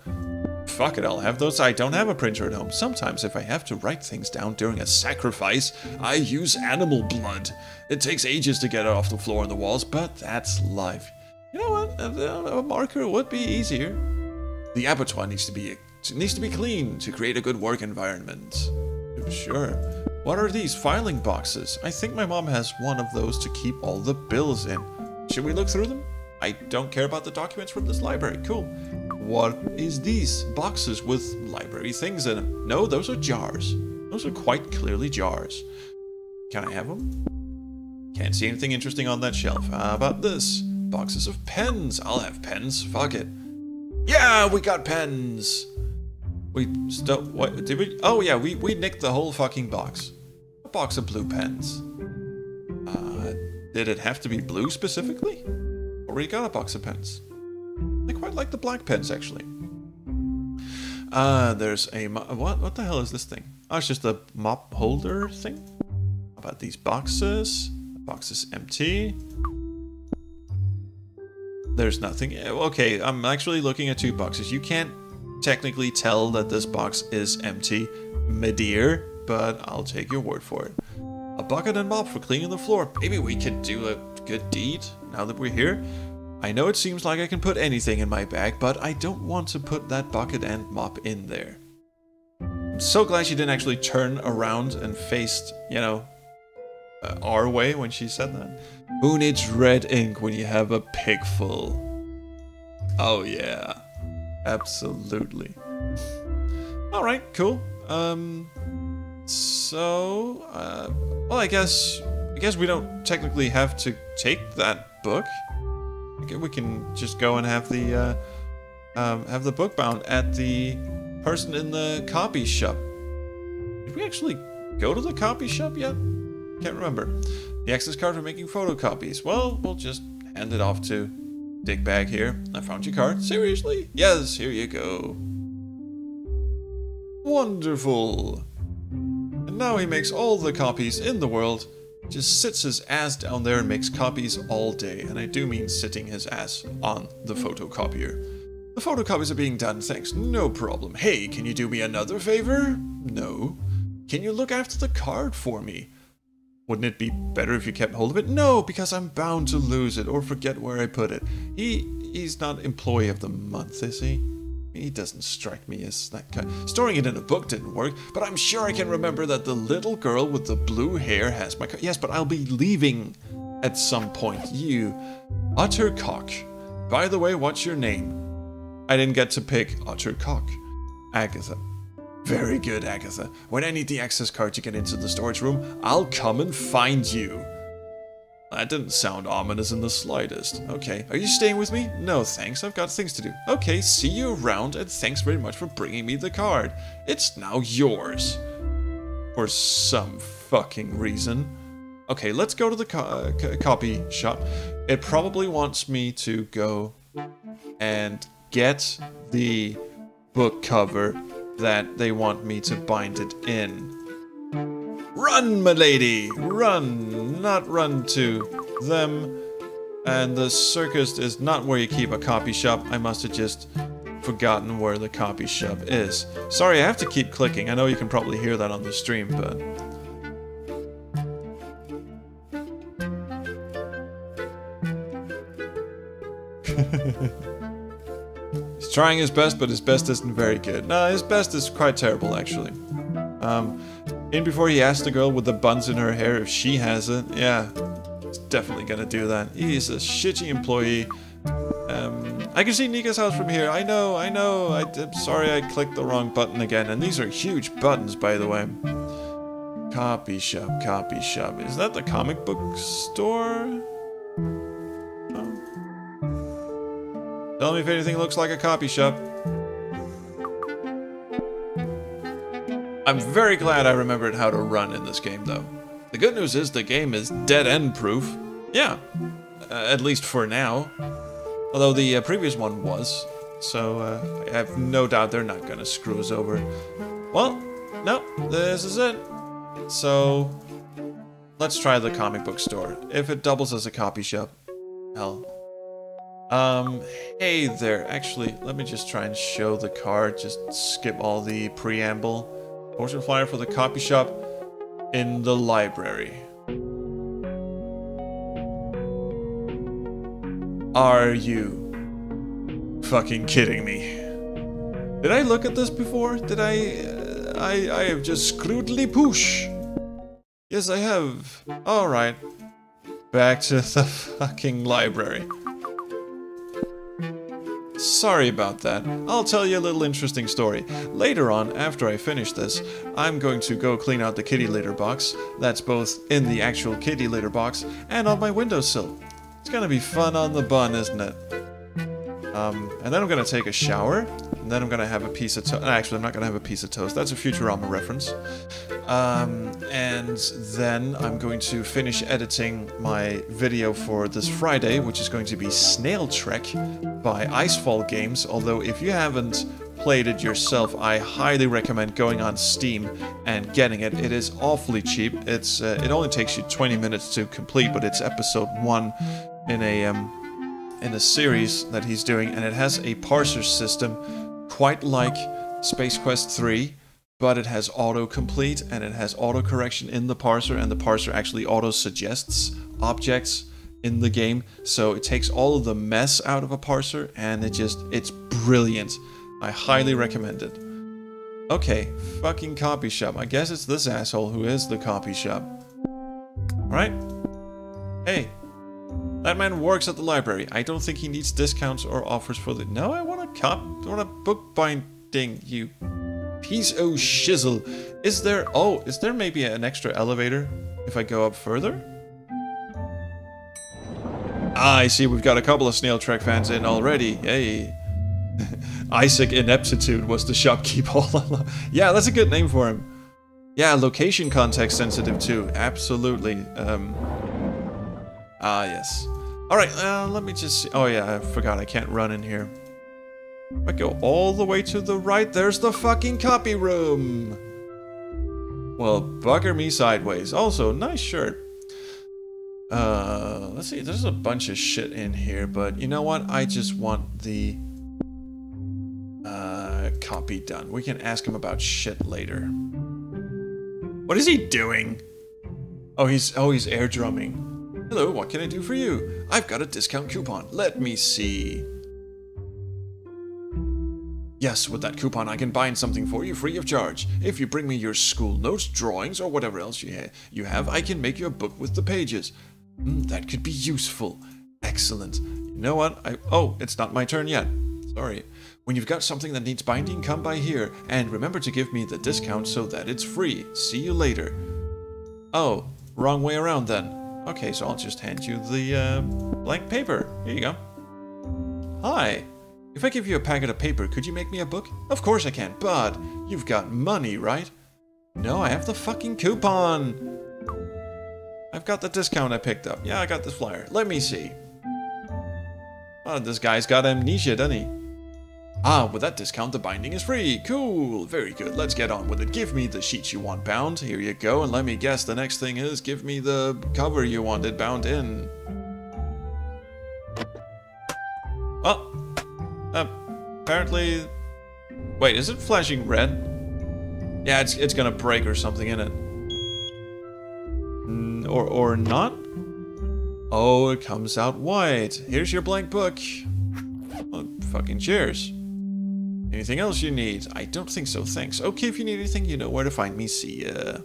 Fuck it, I'll have those. I don't have a printer at home. Sometimes if I have to write things down during a sacrifice, I use animal blood. It takes ages to get it off the floor and the walls, but that's life. You know what? A marker would be easier. The abattoir needs to be clean to create a good work environment. Sure. What are these filing boxes? I think my mom has one of those to keep all the bills in. Should we look through them? I don't care about the documents from this library. Cool. What is these boxes with library things in them? No, those are jars. Those are quite clearly jars. Can I have them? Can't see anything interesting on that shelf. How about this? Boxes of pens. I'll have pens. Fuck it. Yeah, we got pens. What did we? Oh yeah, we nicked the whole fucking box. A box of blue pens. Did it have to be blue specifically? Already got a box of pens. I quite like the black pens, actually. There's a... What the hell is this thing? Oh, it's just a mop holder thing? How about these boxes? The box is empty. There's nothing... Okay, I'm actually looking at two boxes. You can't technically tell that this box is empty, my dear, but I'll take your word for it. A bucket and mop for cleaning the floor. Maybe we could do a good deed now that we're here. I know it seems like I can put anything in my bag, but I don't want to put that bucket and mop in there. I'm so glad she didn't actually turn around and faced, you know, our way when she said that. Who needs red ink when you have a pig full? Oh yeah, absolutely. All right, cool. Well, I guess we don't technically have to take that book. We can just go and have the book bound at the person in the copy shop. Did we actually go to the copy shop yet? Can't remember. The access card for making photocopies. Well, we'll just hand it off to Dickbag here. I found your card. Seriously? Yes, here you go. Wonderful. And now he makes all the copies in the world. Just sits his ass down there and makes copies all day. And I do mean sitting his ass on the photocopier. The photocopies are being done, thanks. No problem. Hey, can you do me another favor? No. Can you look after the card for me? Wouldn't it be better if you kept hold of it? No, because I'm bound to lose it or forget where I put it. He's not employee of the month, is he? He doesn't strike me as that kind. Storing it in a book didn't work, but I'm sure I can remember that the little girl with the blue hair has my card. Yes, but I'll be leaving at some point. You utter cock. By the way, what's your name? I didn't get to pick utter cock. Agatha. Very good, Agatha. When I need the access card to get into the storage room, I'll come and find you. That didn't sound ominous in the slightest. Okay, are you staying with me? No, thanks. I've got things to do. Okay, see you around, and thanks very much for bringing me the card. It's now yours. For some fucking reason. Okay, let's go to the copy shop. It probably wants me to go and get the book cover that they want me to bind it in. Run, milady! Run! Not run to them. And the circus is not where you keep a copy shop. I must have just forgotten where the copy shop is. Sorry, I have to keep clicking. I know you can probably hear that on the stream, but... He's trying his best, but his best isn't very good. No, his best is quite terrible, actually. In before he asked the girl with the buns in her hair if she has it. Yeah, he's definitely gonna do that. He's a shitty employee. I can see Nika's house from here. I know. I'm sorry I clicked the wrong button again. And these are huge buttons, by the way. Copy shop, copy shop. Is that the comic book store? Tell me if anything looks like a copy shop. I'm very glad I remembered how to run in this game, though. The good news is the game is dead-end proof. Yeah, at least for now. Although the previous one was. So I have no doubt they're not gonna screw us over. Well, no, this is it. So let's try the comic book store. If it doubles as a copy shop, hell. Hey there. Actually, let me just try and show the card. Just skip all the preamble. Poster flyer for the copy shop in the library. Are you fucking kidding me? Did I look at this before? Did I have just screwedly push. Yes, I have. Alright. Back to the fucking library. Sorry about that. I'll tell you a little interesting story. Later on, after I finish this, I'm going to go clean out the kitty litter box. That's both in the actual kitty litter box and on my windowsill. It's gonna be fun on the bun, isn't it? And then I'm gonna take a shower, and then I'm gonna have a piece of toast. Actually, I'm not gonna have a piece of toast. That's a Futurama reference. And then I'm going to finish editing my video for this Friday, which is going to be Snail Trek by Icefall Games. Although if you haven't played it yourself, I highly recommend going on Steam and getting it. It is awfully cheap. It's it only takes you 20 minutes to complete, but it's episode 1 in a series that he's doing, and it has a parser system quite like Space Quest 3. But it has autocomplete, and it has autocorrection in the parser, and the parser actually auto-suggests objects in the game. So it takes all of the mess out of a parser, and it's brilliant. I highly recommend it. Okay, fucking copy shop. I guess it's this asshole who is the copy shop. Right? Hey, that man works at the library. I don't think he needs discounts or offers for the... No, I want a book binding, you... piece o' shizzle. Is there maybe an extra elevator if I go up further? Ah, I see we've got a couple of Snail Trek fans in already. Hey. Isaac Ineptitude was the shopkeep all along. Yeah, that's a good name for him. Yeah, location context sensitive too. Absolutely. Yes. Alright, let me just see. Oh yeah, I forgot I can't run in here. If I go all the way to the right, there's the fucking copy room! Well, bugger me sideways. Also, nice shirt. Let's see, there's a bunch of shit in here, but you know what? I just want the copy done. We can ask him about shit later. What is he doing? Oh, he's air drumming. Hello, what can I do for you? I've got a discount coupon. Let me see. Yes, with that coupon I can bind something for you free of charge. If you bring me your school notes, drawings, or whatever else you have, I can make you a book with the pages. That could be useful. Excellent. You know what? Oh, it's not my turn yet. Sorry. When you've got something that needs binding, come by here. And remember to give me the discount so that it's free. See you later. Oh, wrong way around then. Okay, so I'll just hand you the blank paper. Here you go. Hi. If I give you a packet of paper, could you make me a book? Of course I can, but you've got money, right? No, I have the fucking coupon. I've got the discount I picked up. Yeah, I got this flyer. Let me see. Oh, this guy's got amnesia, doesn't he? Ah, with that discount, the binding is free. Cool. Very good. Let's get on with it. Give me the sheets you want bound. Here you go. And let me guess, the next thing is give me the cover you wanted bound in. Oh. Apparently... Wait, is it flashing red? Yeah, it's gonna break or something, in it. Or not? Oh, it comes out white. Here's your blank book. Well, fucking cheers. Anything else you need? I don't think so, thanks. Okay, if you need anything, you know where to find me. See ya.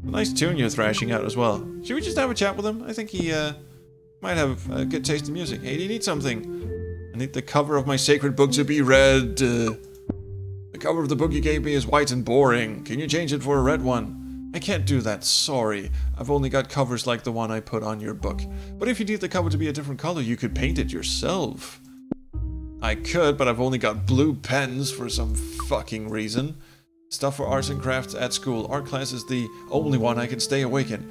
Nice tune you're thrashing out as well. Should we just have a chat with him? I think he might have a good taste in music. Hey, do you need something? I need the cover of my sacred book to be red. The cover of the book you gave me is white and boring. Can you change it for a red one? I can't do that, sorry. I've only got covers like the one I put on your book. But if you need the cover to be a different color, you could paint it yourself. I could, but I've only got blue pens for some fucking reason. Stuff for arts and crafts at school. Art class is the only one I can stay awake in.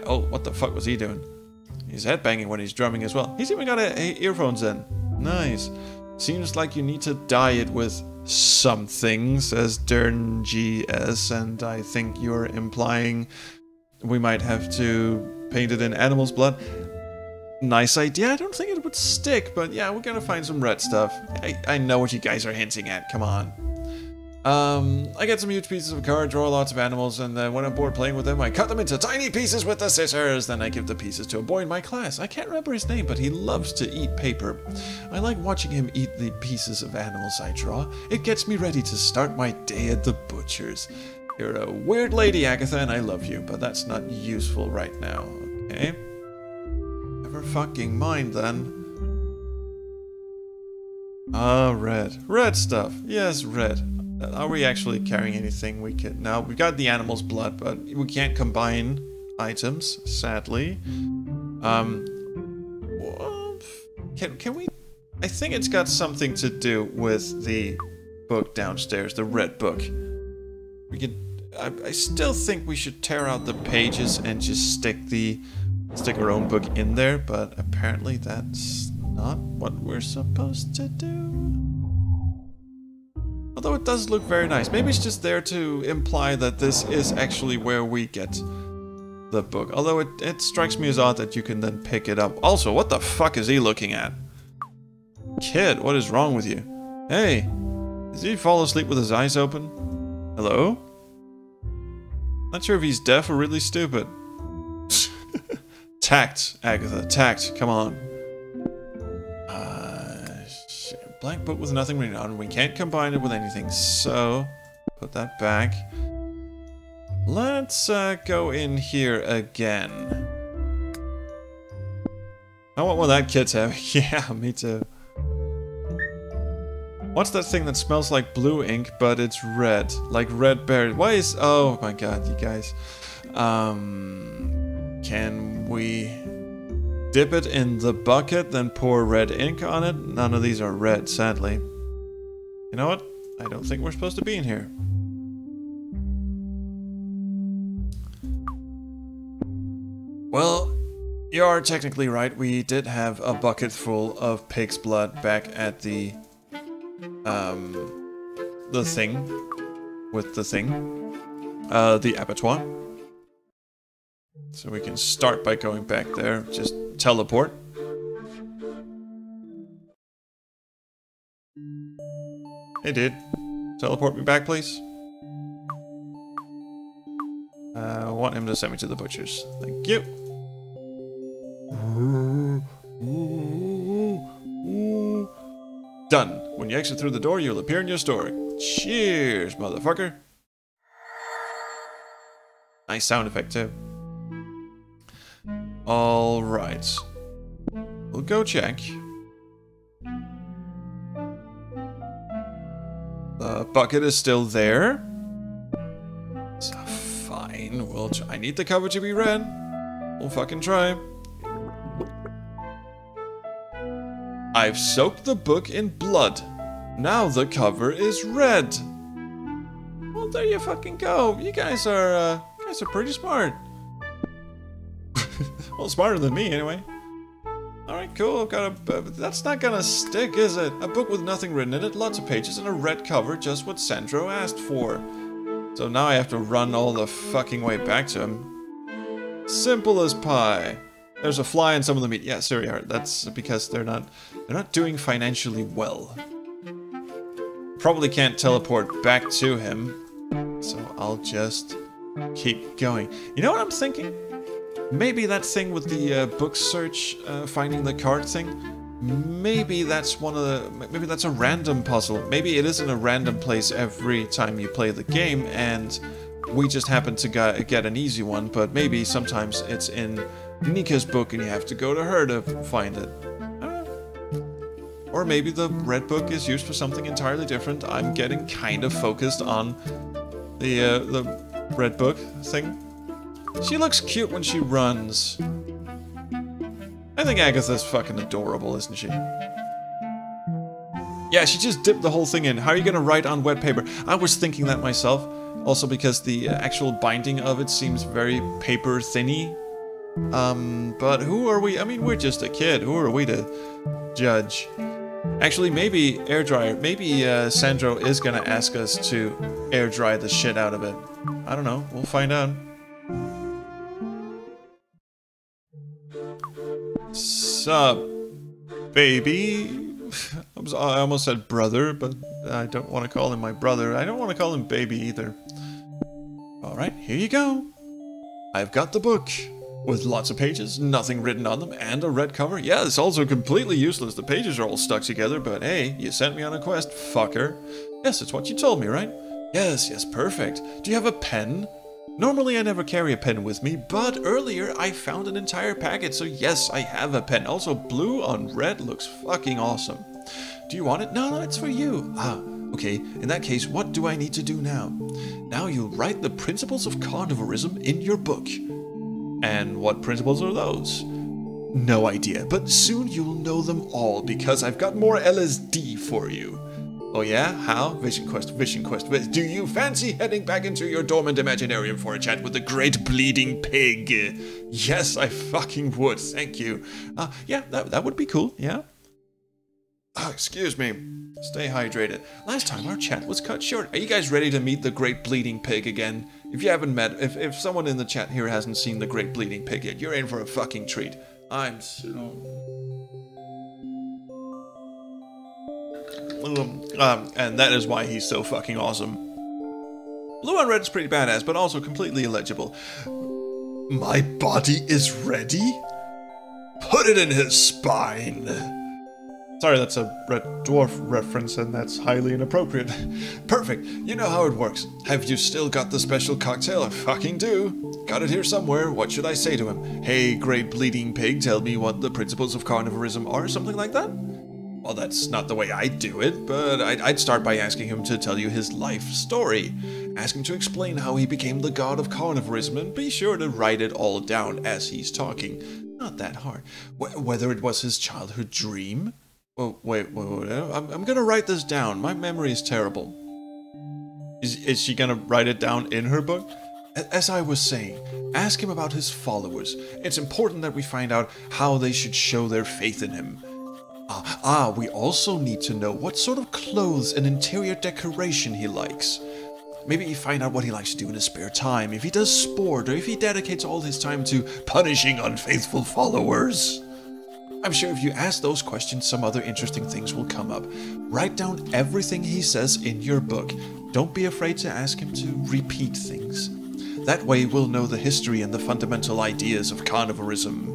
Oh, what the fuck was he doing? He's headbanging when he's drumming as well. He's even got earphones in. Nice. Seems like you need to dye it with something, says Dern GS, and I think you're implying we might have to paint it in animal's blood. Nice idea. I don't think it would stick, but yeah, we're gonna find some red stuff. I know what you guys are hinting at. Come on. I get some huge pieces of card, draw lots of animals, and then when I'm bored playing with them, I cut them into tiny pieces with the scissors. Then I give the pieces to a boy in my class. I can't remember his name, but he loves to eat paper. I like watching him eat the pieces of animals I draw. It gets me ready to start my day at the butcher's. You're a weird lady, Agatha, and I love you, but that's not useful right now, okay? Never fucking mind, then. Ah, red. Red stuff. Yes, red. Are we actually carrying anything we can... No, we've got the animal's blood, but we can't combine items, sadly. Can we... I think it's got something to do with the book downstairs, the red book. We could... I still think we should tear out the pages and just stick our own book in there, but apparently that's not what we're supposed to do. Although it does look very nice. Maybe it's just there to imply that this is actually where we get the book. Although it strikes me as odd that you can then pick it up. Also, what the fuck is he looking at? Kid, what is wrong with you? Hey, did he fall asleep with his eyes open? Hello? Not sure if he's deaf or really stupid. Tact, Agatha, tact, come on. Blank book with nothing written on. We can't combine it with anything, so put that back. Let's go in here again. I want one of that kid's having. Yeah, me too. What's that thing that smells like blue ink, but it's red? Like red berries. Why is... Oh my god, you guys. Can we... dip it in the bucket, then pour red ink on it? None of these are red, sadly. You know what? I don't think we're supposed to be in here. Well, you are technically right. We did have a bucket full of pig's blood back at the thing. With the thing. The abattoir. So we can start by going back there. Just teleport. Hey dude, teleport me back please. want him to send me to the butcher's. Thank you. Done. When you exit through the door, you'll appear in your story. Cheers, motherfucker. Nice sound effect, too. Alright. We'll go check. The bucket is still there. So fine. We'll I need the cover to be red. We'll fucking try. I've soaked the book in blood. Now the cover is red. Well, there you fucking go. You guys are pretty smart. Well, smarter than me, anyway. Alright, cool. I've got a... that's not gonna stick, is it? A book with nothing written in it, lots of pages, and a red cover, just what Sandro asked for. So now I have to run all the fucking way back to him. Simple as pie. There's a fly in some of the meat. Yeah, sorry, that's because they're not doing financially well. Probably can't teleport back to him, so I'll just keep going. You know what I'm thinking? Maybe that thing with the book search, finding the card thing. Maybe that's one of the. Maybe that's a random puzzle. Maybe it isn't a random place every time you play the game, and we just happen to get an easy one. But maybe sometimes it's in Nika's book, and you have to go to her to find it. I don't know. Or maybe the red book is used for something entirely different. I'm getting kind of focused on the red book thing. She looks cute when she runs. I think Agatha's fucking adorable, isn't she? Yeah, she just dipped the whole thing in. How are you gonna write on wet paper? I was thinking that myself. Also because the actual binding of it seems very paper thinny. But who are we? I mean, we're just a kid. Who are we to judge? Actually, maybe air dryer. Maybe Sandro is gonna ask us to air dry the shit out of it. I don't know. We'll find out. Sup, baby? I almost said brother, but I don't want to call him my brother. I don't want to call him baby either. Alright, here you go. I've got the book. With lots of pages, nothing written on them, and a red cover. Yeah, it's also completely useless. The pages are all stuck together, but hey, you sent me on a quest, fucker. Yes, it's what you told me, right? Yes, perfect. Do you have a pen? Normally I never carry a pen with me, but earlier I found an entire packet, so yes, I have a pen. Also, blue on red looks fucking awesome. Do you want it? No, it's for you. Ah, okay. In that case, what do I need to do now? Now you'll write the principles of carnivorism in your book. And what principles are those? No idea, but soon you'll know them all, because I've got more LSD for you. Oh yeah? How? Vision quest. Do you fancy heading back into your dormant imaginarium for a chat with the great bleeding pig? Yes, I fucking would, thank you. Yeah, that would be cool, yeah? Excuse me. Stay hydrated. Last time our chat was cut short. Are you guys ready to meet the great bleeding pig again? If you haven't met, if someone in the chat here hasn't seen the great bleeding pig yet, you're in for a fucking treat. I'm so... and that is why he's so fucking awesome. Blue on red is pretty badass, but also completely illegible. My body is ready? Put it in his spine. Sorry, that's a Red Dwarf reference, and that's highly inappropriate. Perfect. You know how it works. Have you still got the special cocktail? I fucking do. Got it here somewhere. What should I say to him? Hey, great bleeding pig, tell me what the principles of carnivorism are, something like that? Well, that's not the way I'd do it, but I'd start by asking him to tell you his life story. Ask him to explain how he became the god of carnivorism, and be sure to write it all down as he's talking. Not that hard. Whether it was his childhood dream? Oh, wait, I'm gonna write this down. My memory is terrible. Is she gonna write it down in her book? As I was saying, ask him about his followers. It's important that we find out how they should show their faith in him. We also need to know what sort of clothes and interior decoration he likes. Maybe find out what he likes to do in his spare time, if he does sport, or if he dedicates all his time to punishing unfaithful followers. I'm sure if you ask those questions, some other interesting things will come up. Write down everything he says in your book. Don't be afraid to ask him to repeat things. That way we'll know the history and the fundamental ideas of carnivorism.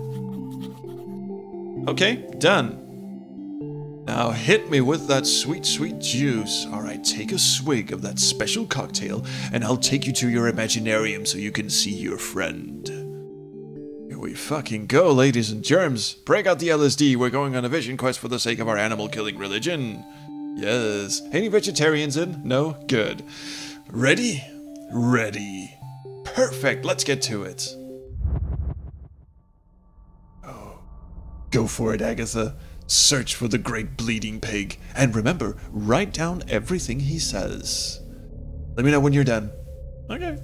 Okay, done. Now hit me with that sweet, sweet juice. Alright, take a swig of that special cocktail, and I'll take you to your imaginarium so you can see your friend. Here we fucking go, ladies and germs. Break out the LSD, we're going on a vision quest for the sake of our animal-killing religion. Yes. Any vegetarians in? No? Good. Ready? Ready. Perfect, let's get to it. Oh. Go for it, Agatha. Search for the great bleeding pig. And remember, write down everything he says. Let me know when you're done. Okay.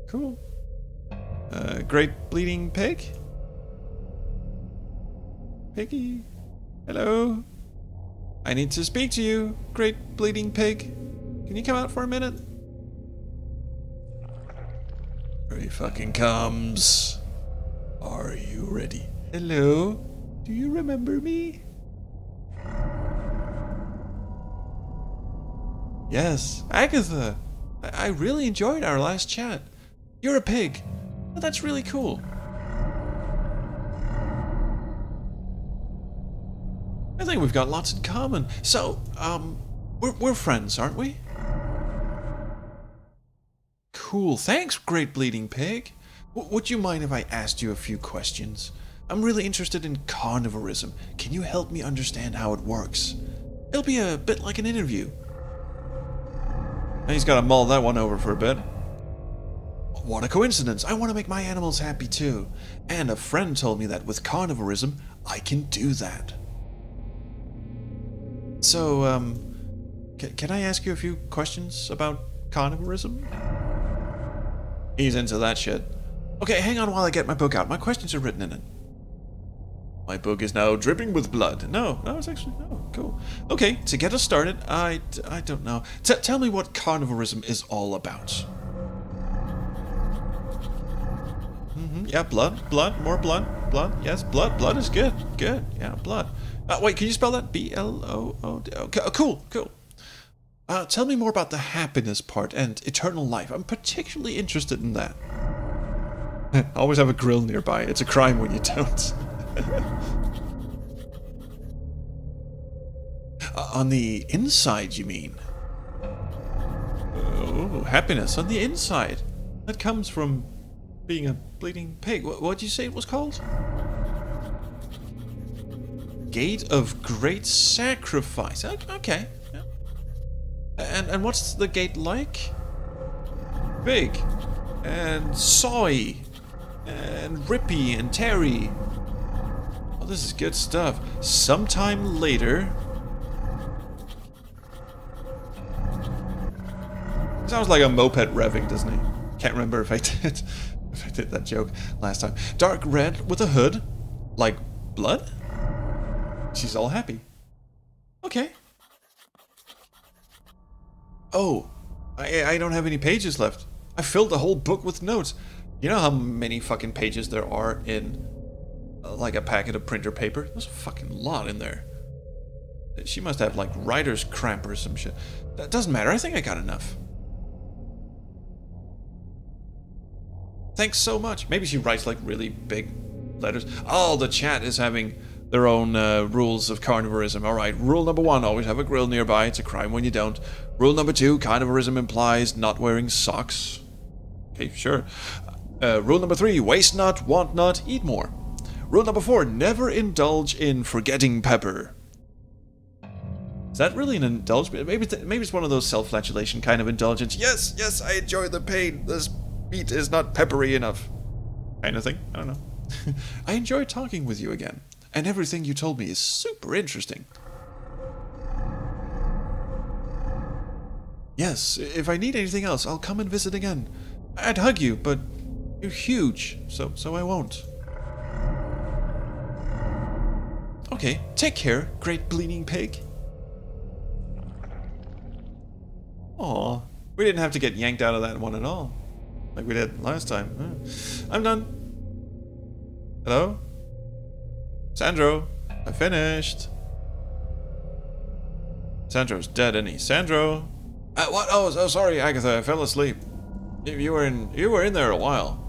Cool. Great bleeding pig? Piggy? Hello? I need to speak to you, great bleeding pig. Can you come out for a minute? Here he fucking comes. Are you ready? Hello? Do you remember me? Yes, Agatha. I really enjoyed our last chat. You're a pig. Well, that's really cool. I think we've got lots in common. So, we're friends, aren't we? Cool. Thanks, great bleeding pig. Would you mind if I asked you a few questions? I'm really interested in carnivorism. Can you help me understand how it works? It'll be a bit like an interview. He's got to mull that one over for a bit. What a coincidence. I want to make my animals happy too. And a friend told me that with carnivorism, I can do that. So, can I ask you a few questions about carnivorism? He's into that shit. Okay, hang on while I get my book out. My questions are written in it. My book is now dripping with blood. No, it's actually, no, cool. Okay, to get us started, I don't know. Tell me what carnivorism is all about. Yeah, blood, more blood. Yes, blood is good, yeah, blood. Wait, can you spell that? B-L-O-O-D? Okay, cool. Tell me more about the happiness part and eternal life. I'm particularly interested in that. Always have a grill nearby. It's a crime when you don't. On the inside, you mean? Oh, happiness on the inside. That comes from being a bleeding pig. What'd you say it was called? Gate of Great Sacrifice. Okay. Yeah. And what's the gate like? Big. And soy. And rippy and terry. Oh, this is good stuff. Sometime later. Sounds like a moped revving, doesn't he? Can't remember if I did that joke last time. Dark red with a hood. Like blood? She's all happy. Okay. Oh, I don't have any pages left. I filled the whole book with notes. You know how many fucking pages there are in like a packet of printer paper? There's a fucking lot in there. She must have like writer's cramp or some shit. That doesn't matter. I think I got enough. Thanks so much. Maybe she writes like really big letters. Oh, the chat is having their own rules of carnivorism. Alright, rule number 1, always have a grill nearby. It's a crime when you don't. Rule number 2, carnivorism implies not wearing socks. Okay, sure. Rule number 3, waste not, want not, eat more. Rule number 4, never indulge in forgetting pepper. Is that really an indulgence? Maybe it's one of those self-flagellation kind of indulgence. Yes, I enjoy the pain. This meat is not peppery enough. Kind of thing. I don't know. I enjoy talking with you again. And everything you told me is super interesting. Yes, if I need anything else, I'll come and visit again. I'd hug you, but you're huge, so I won't. Okay, take care, great bleeding pig. Aw, we didn't have to get yanked out of that one at all. Like we did last time. I'm done. Hello? Sandro, I finished. Sandro's dead, isn't he? Sandro? What? Oh, sorry, Agatha, I fell asleep. You were in there a while.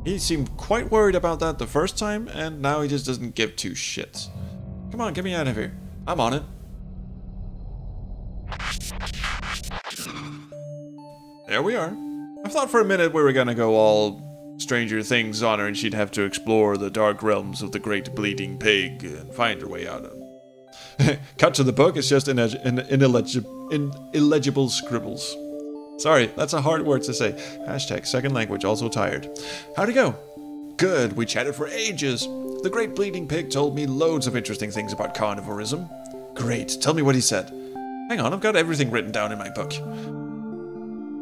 He seemed quite worried about that the first time, and now he just doesn't give two shits. Come on, get me out of here. I'm on it. There we are. I thought for a minute we were gonna go all Stranger Things on her and she'd have to explore the dark realms of the Great Bleeding Pig and find her way out of them. Cut to the book, it's just illegible scribbles. Sorry, that's a hard word to say. Hashtag second language, also tired. How'd it go? Good, we chatted for ages. The Great Bleeding Pig told me loads of interesting things about carnivorism. Great, tell me what he said. Hang on, I've got everything written down in my book.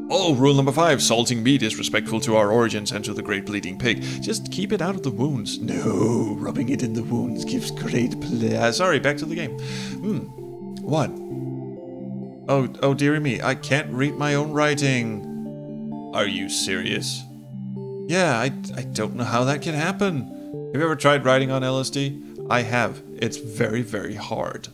Oh, rule number 5, salting meat is respectful to our origins and to the Great Bleeding Pig. Just keep it out of the wounds. No, rubbing it in the wounds gives great pleasure. Sorry, back to the game. What? Oh, dearie me, I can't read my own writing. Are you serious? Yeah, I don't know how that can happen. Have you ever tried writing on LSD? I have. It's very, very hard.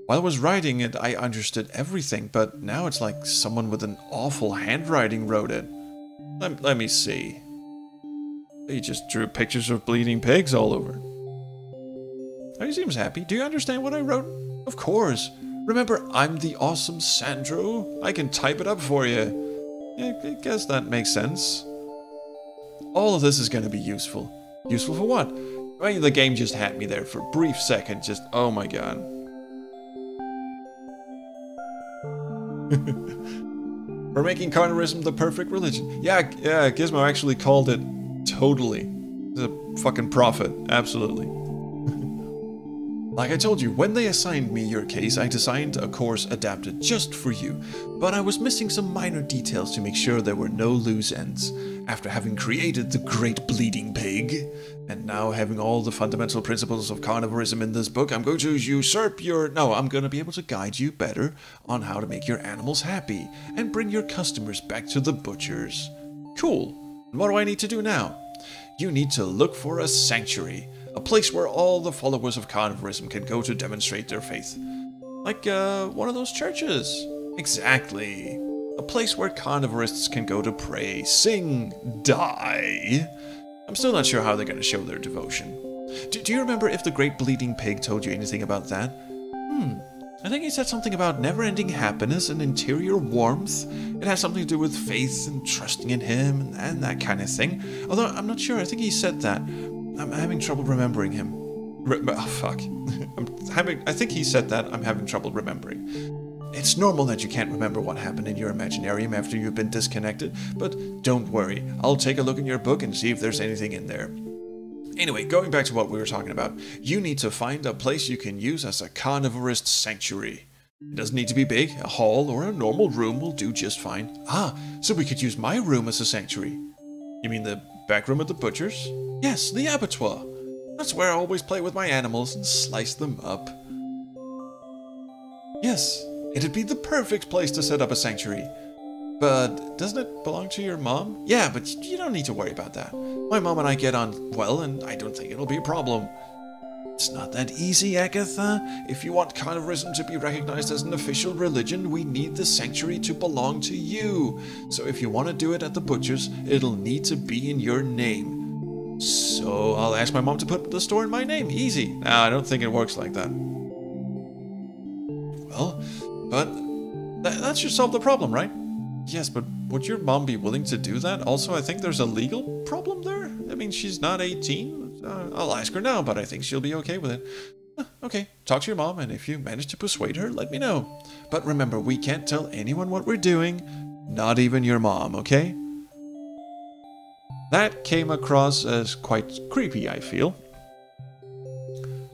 While I was writing it, I understood everything, but now it's like someone with an awful handwriting wrote it. Let me see. He just drew pictures of bleeding pigs all over. Oh, he seems happy. Do you understand what I wrote? Of course. Remember, I'm the awesome Sandro. I can type it up for you. Yeah, I guess that makes sense. All of this is going to be useful. Useful for what? I mean, the game just had me there for a brief second. Just, oh my god. We're making carnivorism the perfect religion. Yeah, Gizmo actually called it totally. The fucking prophet. Absolutely. Like I told you, when they assigned me your case, I designed a course adapted just for you, but I was missing some minor details to make sure there were no loose ends. After having created the Great Bleeding Pig, and now having all the fundamental principles of carnivorism in this book, I'm going to usurp your... No, I'm going to be able to guide you better on how to make your animals happy, and bring your customers back to the butchers. Cool. And what do I need to do now? You need to look for a sanctuary. A place where all the followers of carnivorism can go to demonstrate their faith. Like, one of those churches. Exactly. A place where carnivorists can go to pray, sing, die. I'm still not sure how they're going to show their devotion. Do you remember if the Great Bleeding Pig told you anything about that? I think he said something about never-ending happiness and interior warmth. It has something to do with faith and trusting in him and that kind of thing. Although, I'm not sure. I think he said that. I'm having trouble remembering him. Oh, fuck. I think he said that. I'm having trouble remembering. It's normal that you can't remember what happened in your imaginarium after you've been disconnected, but don't worry. I'll take a look in your book and see if there's anything in there. Anyway, going back to what we were talking about, you need to find a place you can use as a carnivorist sanctuary. It doesn't need to be big. A hall or a normal room will do just fine. Ah, so we could use my room as a sanctuary. You mean the back room at the butcher's? Yes, the abattoir. That's where I always play with my animals and slice them up. Yes, it'd be the perfect place to set up a sanctuary. But doesn't it belong to your mom? Yeah, but you don't need to worry about that. My mom and I get on well, and I don't think it'll be a problem. It's not that easy, Agatha. If you want carnivorism to be recognized as an official religion, we need the sanctuary to belong to you. So if you want to do it at the butcher's, it'll need to be in your name. So I'll ask my mom to put the store in my name. Easy. Nah, I don't think it works like that. Well, but that should solve the problem, right? Yes, but would your mom be willing to do that? Also, I think there's a legal problem there. I mean, she's not 18. I'll ask her now, but I think she'll be okay with it. Okay, talk to your mom, and if you manage to persuade her, let me know. But remember, we can't tell anyone what we're doing, not even your mom, okay? That came across as quite creepy, I feel.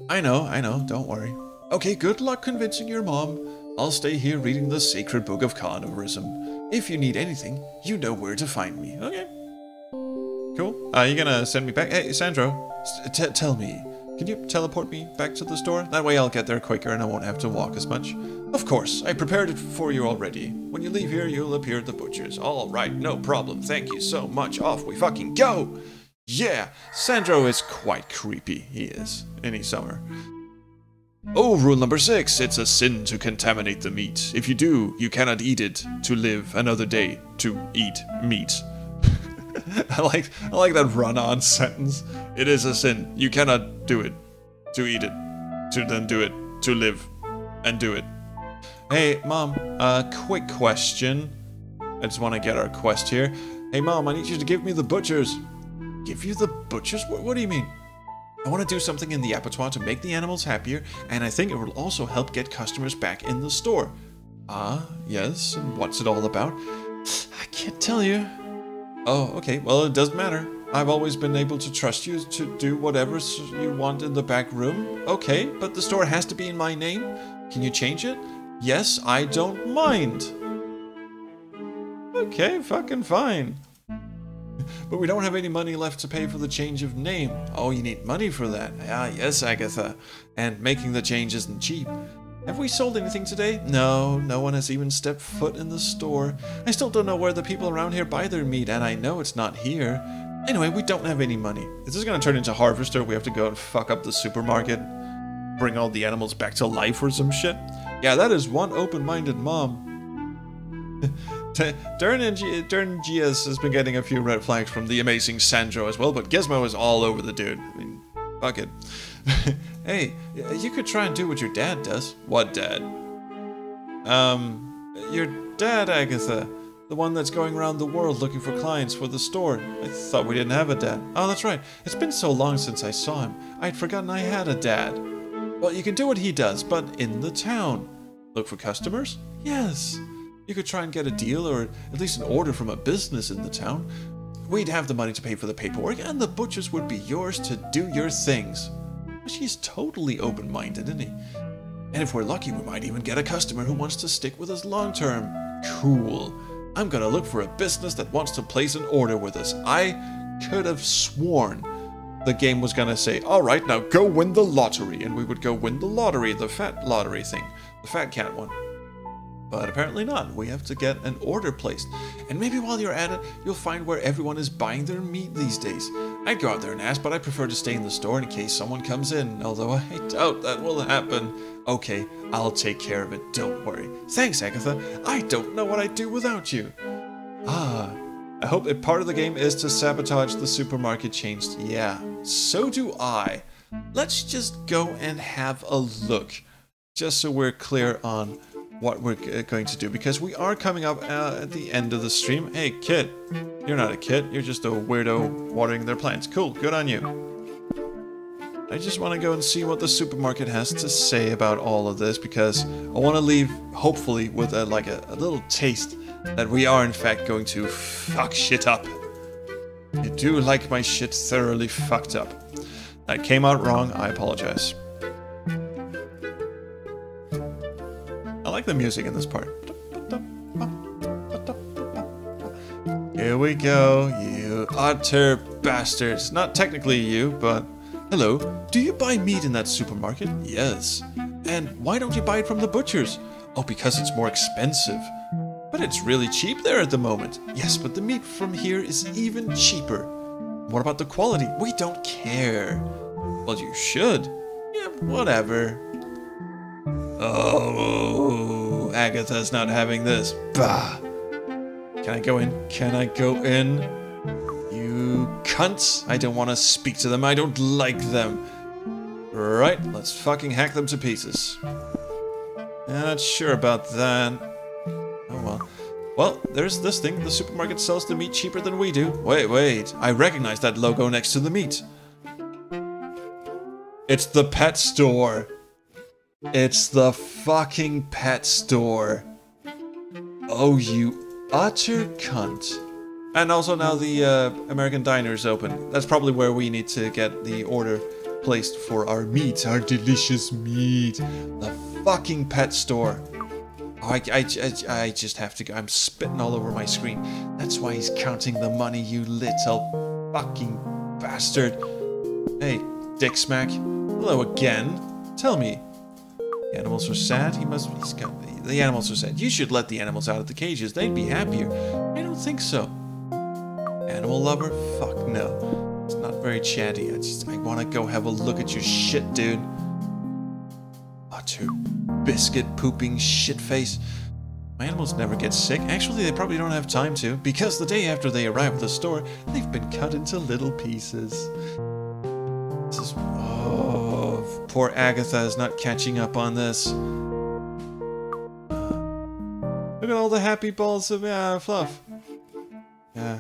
I know, don't worry. Okay, good luck convincing your mom. I'll stay here reading the sacred book of carnivorism. If you need anything, you know where to find me, okay? Cool. You gonna send me back? Hey, Sandro, tell me, can you teleport me back to the store? That way I'll get there quicker and I won't have to walk as much. Of course, I prepared it for you already. When you leave here, you'll appear at the butcher's. All right, no problem. Thank you so much. Off we fucking go! Yeah, Sandro is quite creepy, he is, any summer. Oh, rule number 6. It's a sin to contaminate the meat. If you do, you cannot eat it to live another day to eat meat. I like that run-on sentence. It is a sin. You cannot do it to eat it, to then do it, to live and do it. Hey, Mom, quick question. I just want to get our quest here. Hey, Mom, I need you to give me the butchers. Give you the butchers? What do you mean? I want to do something in the abattoir to make the animals happier, and I think it will also help get customers back in the store. Ah, yes, and what's it all about? I can't tell you. Oh, okay, well, it doesn't matter. I've always been able to trust you to do whatever you want in the back room. Okay, but the store has to be in my name. Can you change it? Yes, I don't mind. Okay, fucking fine. But we don't have any money left to pay for the change of name. Oh, you need money for that. Ah, yes, Agatha. And making the change isn't cheap. Have we sold anything today? No, no one has even stepped foot in the store. I still don't know where the people around here buy their meat, and I know it's not here. Anyway, we don't have any money. Is this going to turn into Harvester? We have to go and fuck up the supermarket, bring all the animals back to life or some shit? Yeah, that is one open-minded mom. Dern Gias has been getting a few red flags from the amazing Sandro as well, but Gizmo is all over the dude. I mean, fuck it. Hey, you could try and do what your dad does. What dad? Your dad, Agatha. The one that's going around the world looking for clients for the store. I thought we didn't have a dad. Oh, that's right. It's been so long since I saw him. I'd forgotten I had a dad. Well, you can do what he does, but in the town. Look for customers? Yes. You could try and get a deal or at least an order from a business in the town. We'd have the money to pay for the paperwork and the butchers would be yours to do your things. She's totally open-minded, isn't he? And if we're lucky, we might even get a customer who wants to stick with us long-term. Cool. I'm gonna look for a business that wants to place an order with us. I could have sworn the game was gonna say, alright, now go win the lottery. And we would go win the lottery, the fat lottery thing. The fat cat one. But apparently not. We have to get an order placed. And maybe while you're at it, you'll find where everyone is buying their meat these days. I'd go out there and ask, but I prefer to stay in the store in case someone comes in, although I doubt that will happen. Okay, I'll take care of it, don't worry. Thanks, Agatha. I don't know what I'd do without you. Ah, I hope a part of the game is to sabotage the supermarket chains. Yeah, so do I. Let's just go and have a look, just so we're clear on what we're going to do, because we are coming up at the end of the stream. Hey, kid. You're not a kid. You're just a weirdo watering their plants. Cool. Good on you. I just want to go and see what the supermarket has to say about all of this, because I want to leave, hopefully, with a little taste that we are, in fact, going to fuck shit up. You do like my shit thoroughly fucked up. That came out wrong. I apologize. I like the music in this part. Here we go, you utter bastards. Not technically you, but... Hello, do you buy meat in that supermarket? Yes. And why don't you buy it from the butchers? Oh, because it's more expensive. But it's really cheap there at the moment. Yes, but the meat from here is even cheaper. What about the quality? We don't care. Well, you should. Yeah, whatever. Oh, Agatha's not having this. Bah. Can I go in? Can I go in? You cunts. I don't want to speak to them. I don't like them. Right, let's fucking hack them to pieces. Not sure about that. Oh well. Well, there's this thing. The supermarket sells the meat cheaper than we do. Wait. I recognize that logo next to the meat. It's the pet store. It's the fucking pet store. Oh, you utter cunt. And also now the American Diner is open. That's probably where we need to get the order placed for our meat. Our delicious meat. The fucking pet store. Oh, I just have to go. I'm spitting all over my screen. That's why he's counting the money, you little fucking bastard. Hey, Dick Smack. Hello again. Tell me. The animals are sad. The animals are sad. You should let the animals out of the cages. They'd be happier. I don't think so. Animal lover? Fuck no. It's not very chatty. I want to go have a look at your shit, dude. butter, biscuit pooping shitface. My animals never get sick. Actually, they probably don't have time to, because the day after they arrive at the store, they've been cut into little pieces. This is... oh, poor Agatha is not catching up on this. Look at all the happy balls of fluff. Yeah.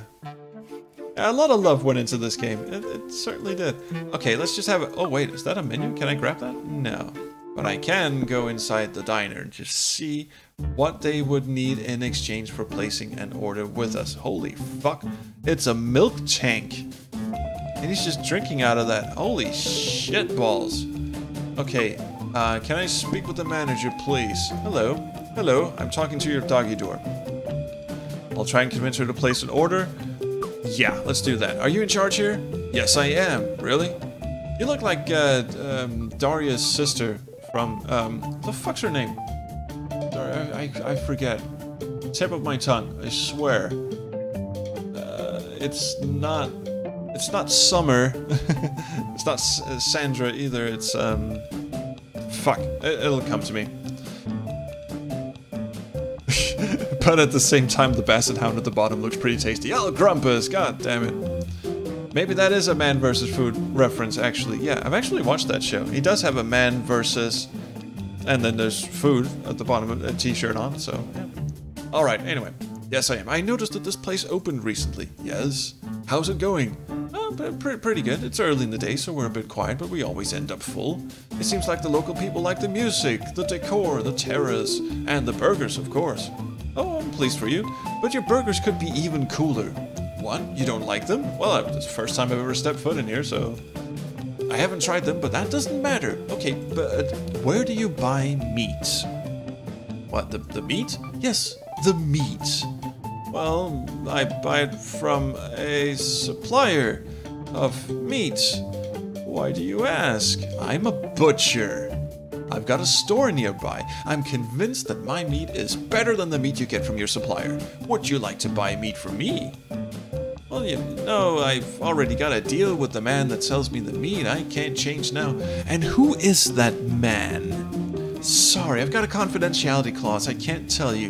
A lot of love went into this game. It certainly did. Okay, let's just have a... oh, wait, is that a menu? Can I grab that? No. But I can go inside the diner and just see what they would need in exchange for placing an order with us. Holy fuck. It's a milk tank. And he's just drinking out of that. Holy shit balls. Okay, can I speak with the manager, please? Hello. Hello, I'm talking to your doggy door. I'll try and convince her to place an order. Yeah, let's do that. Are you in charge here? Yes, I am. Really? You look like Daria's sister from, what the fuck's her name? I forget. Tip of my tongue, I swear. It's not Summer. It's not Sandra either, it's, fuck. It'll come to me. But at the same time, the Basset Hound at the bottom looks pretty tasty. Oh, Grumpus, god damn it. Maybe that is a Man vs. Food reference, actually. Yeah, I've actually watched that show. He does have a man versus... and then there's food at the bottom of a t-shirt on, so... yeah. Alright, anyway. Yes, I am. I noticed that this place opened recently. Yes. How's it going? Pretty good. It's early in the day, so we're a bit quiet, but we always end up full. It seems like the local people like the music, the decor, the terrace, and the burgers, of course. Oh, I'm pleased for you. But your burgers could be even cooler. What? You don't like them? Well, it's the first time I've ever stepped foot in here, so... I haven't tried them, but that doesn't matter. Okay, but where do you buy meat? What, the meat? Yes, the meat. Well, I buy it from a supplier of meat. Why do you ask? I'm a butcher. I've got a store nearby. I'm convinced that my meat is better than the meat you get from your supplier. Would you like to buy meat from me? Well, you know, I've already got a deal with the man that sells me the meat. I can't change now. And who is that man? Sorry, I've got a confidentiality clause. I can't tell you.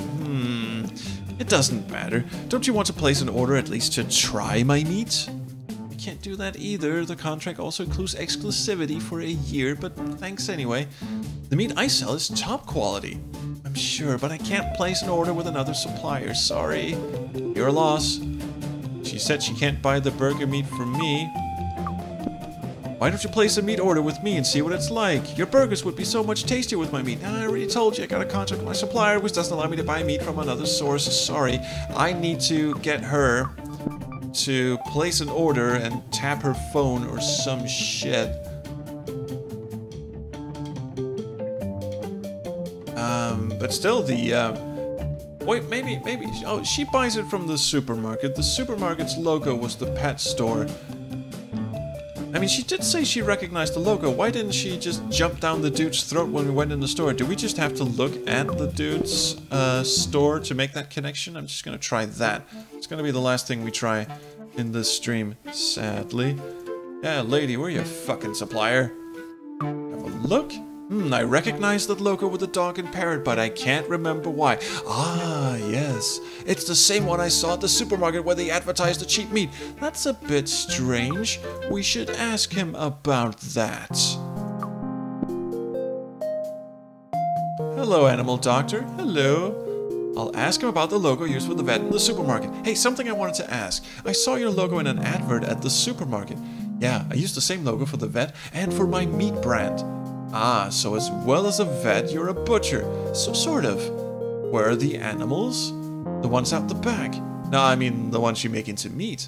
It doesn't matter. Don't you want to place an order at least to try my meat? I can't do that either. The contract also includes exclusivity for a year, but thanks anyway. The meat I sell is top quality. I'm sure, but I can't place an order with another supplier. Sorry. Your loss. She said she can't buy the burger meat from me. Why don't you place a meat order with me and see what it's like? Your burgers would be so much tastier with my meat. And I already told you I got a contract with my supplier, which doesn't allow me to buy meat from another source. Sorry. I need to get her to place an order and tap her phone or some shit. But still wait, maybe, oh, she buys it from the supermarket. The supermarket's logo was the pet store. I mean, she did say she recognized the logo. Why didn't she just jump down the dude's throat when we went in the store? Do we just have to look at the dude's store to make that connection? I'm just gonna try that. It's gonna be the last thing we try in this stream, sadly. Yeah, lady, we're your fucking supplier. Have a look. I recognize that logo with the dog and parrot, but I can't remember why. Ah, yes. It's the same one I saw at the supermarket where they advertised the cheap meat. That's a bit strange. We should ask him about that. Hello, animal doctor. Hello. I'll ask him about the logo used for the vet in the supermarket. Hey, something I wanted to ask. I saw your logo in an advert at the supermarket. Yeah, I used the same logo for the vet and for my meat brand. Ah, so as well as a vet, you're a butcher. So sort of. Where are the animals? The ones out the back. No, I mean the ones you make into meat.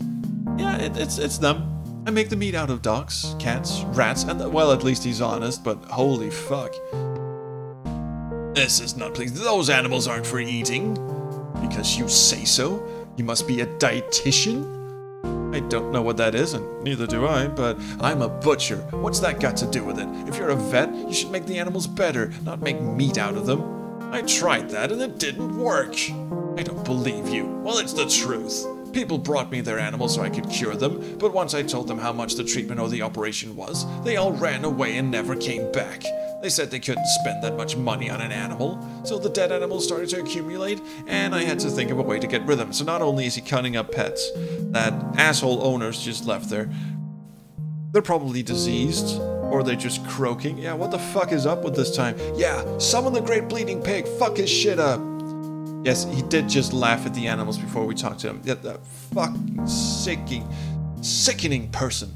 Yeah, it's them. I make the meat out of dogs, cats, rats, and well, at least he's honest, but holy fuck. This is not pleasing. Those animals aren't for eating. Because you say so? You must be a dietitian? I don't know what that is, and neither do I, but I'm a butcher. What's that got to do with it? If you're a vet, you should make the animals better, not make meat out of them. I tried that, and it didn't work. I don't believe you. Well, it's the truth. People brought me their animals so I could cure them, but once I told them how much the treatment or the operation was, they all ran away and never came back. They said they couldn't spend that much money on an animal, so the dead animals started to accumulate, and I had to think of a way to get rid of them. So not only is he cutting up pets that asshole owners just left there, they're probably diseased, or they're just croaking. Yeah, what the fuck is up with this time? Yeah, summon the great bleeding pig, fuck his shit up. Yes, he did just laugh at the animals before we talked to him. Yeah, that fucking sickening person.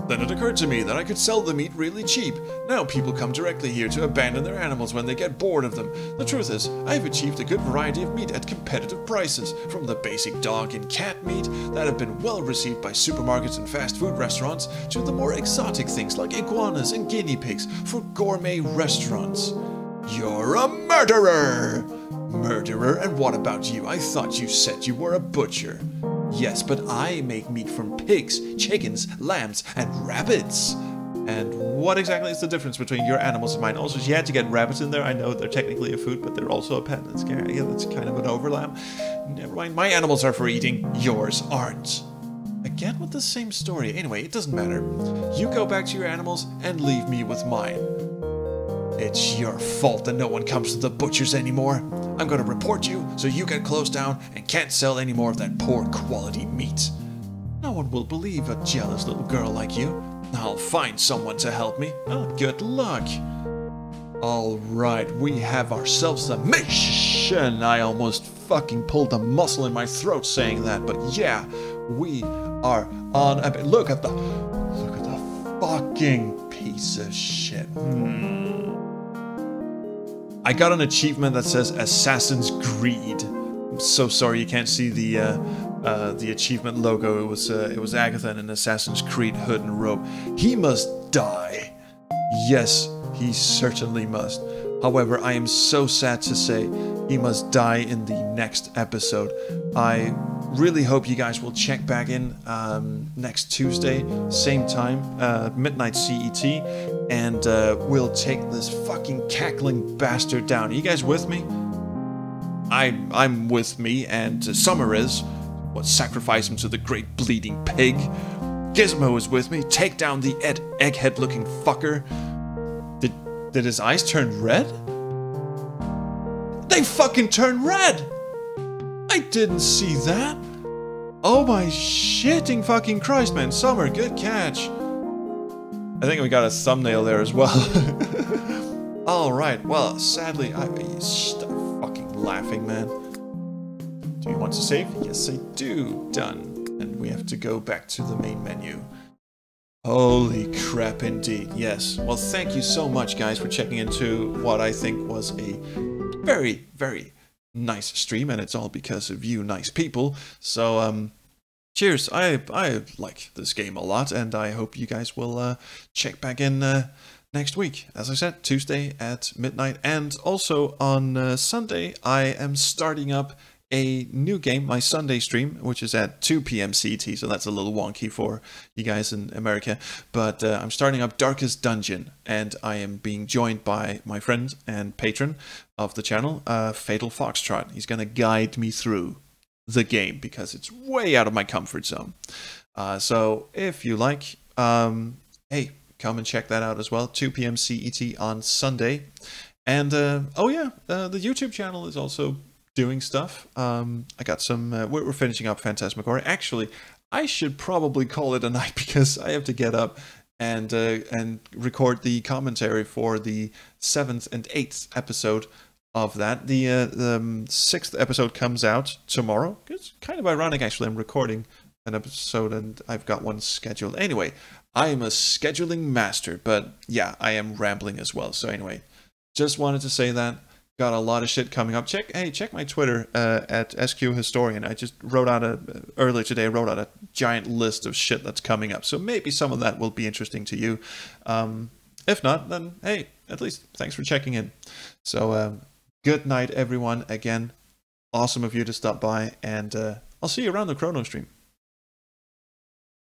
Then it occurred to me that I could sell the meat really cheap. Now people come directly here to abandon their animals when they get bored of them. The truth is, I've achieved a good variety of meat at competitive prices, from the basic dog and cat meat that have been well received by supermarkets and fast food restaurants, to the more exotic things like iguanas and guinea pigs for gourmet restaurants. You're a murderer! Murderer? And what about you? I thought you said you were a butcher. Yes, but I make meat from pigs, chickens, lambs, and rabbits. And what exactly is the difference between your animals and mine? Also, you had to get rabbits in there. I know they're technically a food, but they're also a pet. That's kind of an overlap. Never mind. My animals are for eating. Yours aren't. Again with the same story. Anyway, it doesn't matter. You go back to your animals and leave me with mine. It's your fault that no one comes to the butchers anymore. I'm gonna report you so you get closed down and can't sell any more of that poor quality meat. No one will believe a jealous little girl like you. I'll find someone to help me. Oh, good luck. Alright, we have ourselves a mission. I almost fucking pulled a muscle in my throat saying that, but yeah, we are on a... Look at the fucking piece of shit. I got an achievement that says Assassin's Greed. I'm so sorry you can't see the achievement logo. It was Agatha in an Assassin's Creed hood and robe. He must die. Yes, he certainly must. However, I am so sad to say he must die in the next episode. I really hope you guys will check back in next Tuesday, same time, Midnight CET, and we'll take this fucking cackling bastard down. Are you guys with me? I'm with me, and Summer is. What, sacrifice him to the great bleeding pig? Gizmo is with me. Take down the egghead-looking fucker. Did his eyes turn red? They fucking turned red! I didn't see that. Oh my shitting fucking Christ, man. Summer, good catch. I think we got a thumbnail there as well. Alright, well, sadly, stop fucking laughing, man. Do you want to save? Yes, I do. Done. And we have to go back to the main menu. Holy crap indeed, yes. Well, thank you so much, guys, for checking into what I think was a very, very nice stream, and it's all because of you nice people. So, cheers. I like this game a lot, and I hope you guys will check back in next week. As I said, Tuesday at midnight, and also on Sunday, I am starting up a new game, my Sunday stream, which is at 2 p.m. CET, so that's a little wonky for you guys in America, but I'm starting up Darkest Dungeon, and I am being joined by my friend and patron of the channel, Fatal Foxtrot. He's going to guide me through the game, because it's way out of my comfort zone. So if you like, hey, come and check that out as well, 2 p.m. CET on Sunday. And, oh yeah, the YouTube channel is also doing stuff. I got some, we're finishing up Phantasmagoria. Actually, I should probably call it a night, because I have to get up and record the commentary for the 7th and 8th episode of that. The 6th episode comes out tomorrow. It's kind of ironic, actually. I'm recording an episode and I've got one scheduled. Anyway, I am a scheduling master, but yeah, I am rambling as well. So anyway, just wanted to say that. Got a lot of shit coming up. Check my Twitter at SQ Historian. I just wrote out earlier today, wrote out a giant list of shit that's coming up. So maybe some of that will be interesting to you. If not, then hey, at least thanks for checking in. So good night, everyone. Again, awesome of you to stop by, and I'll see you around the Chrono stream.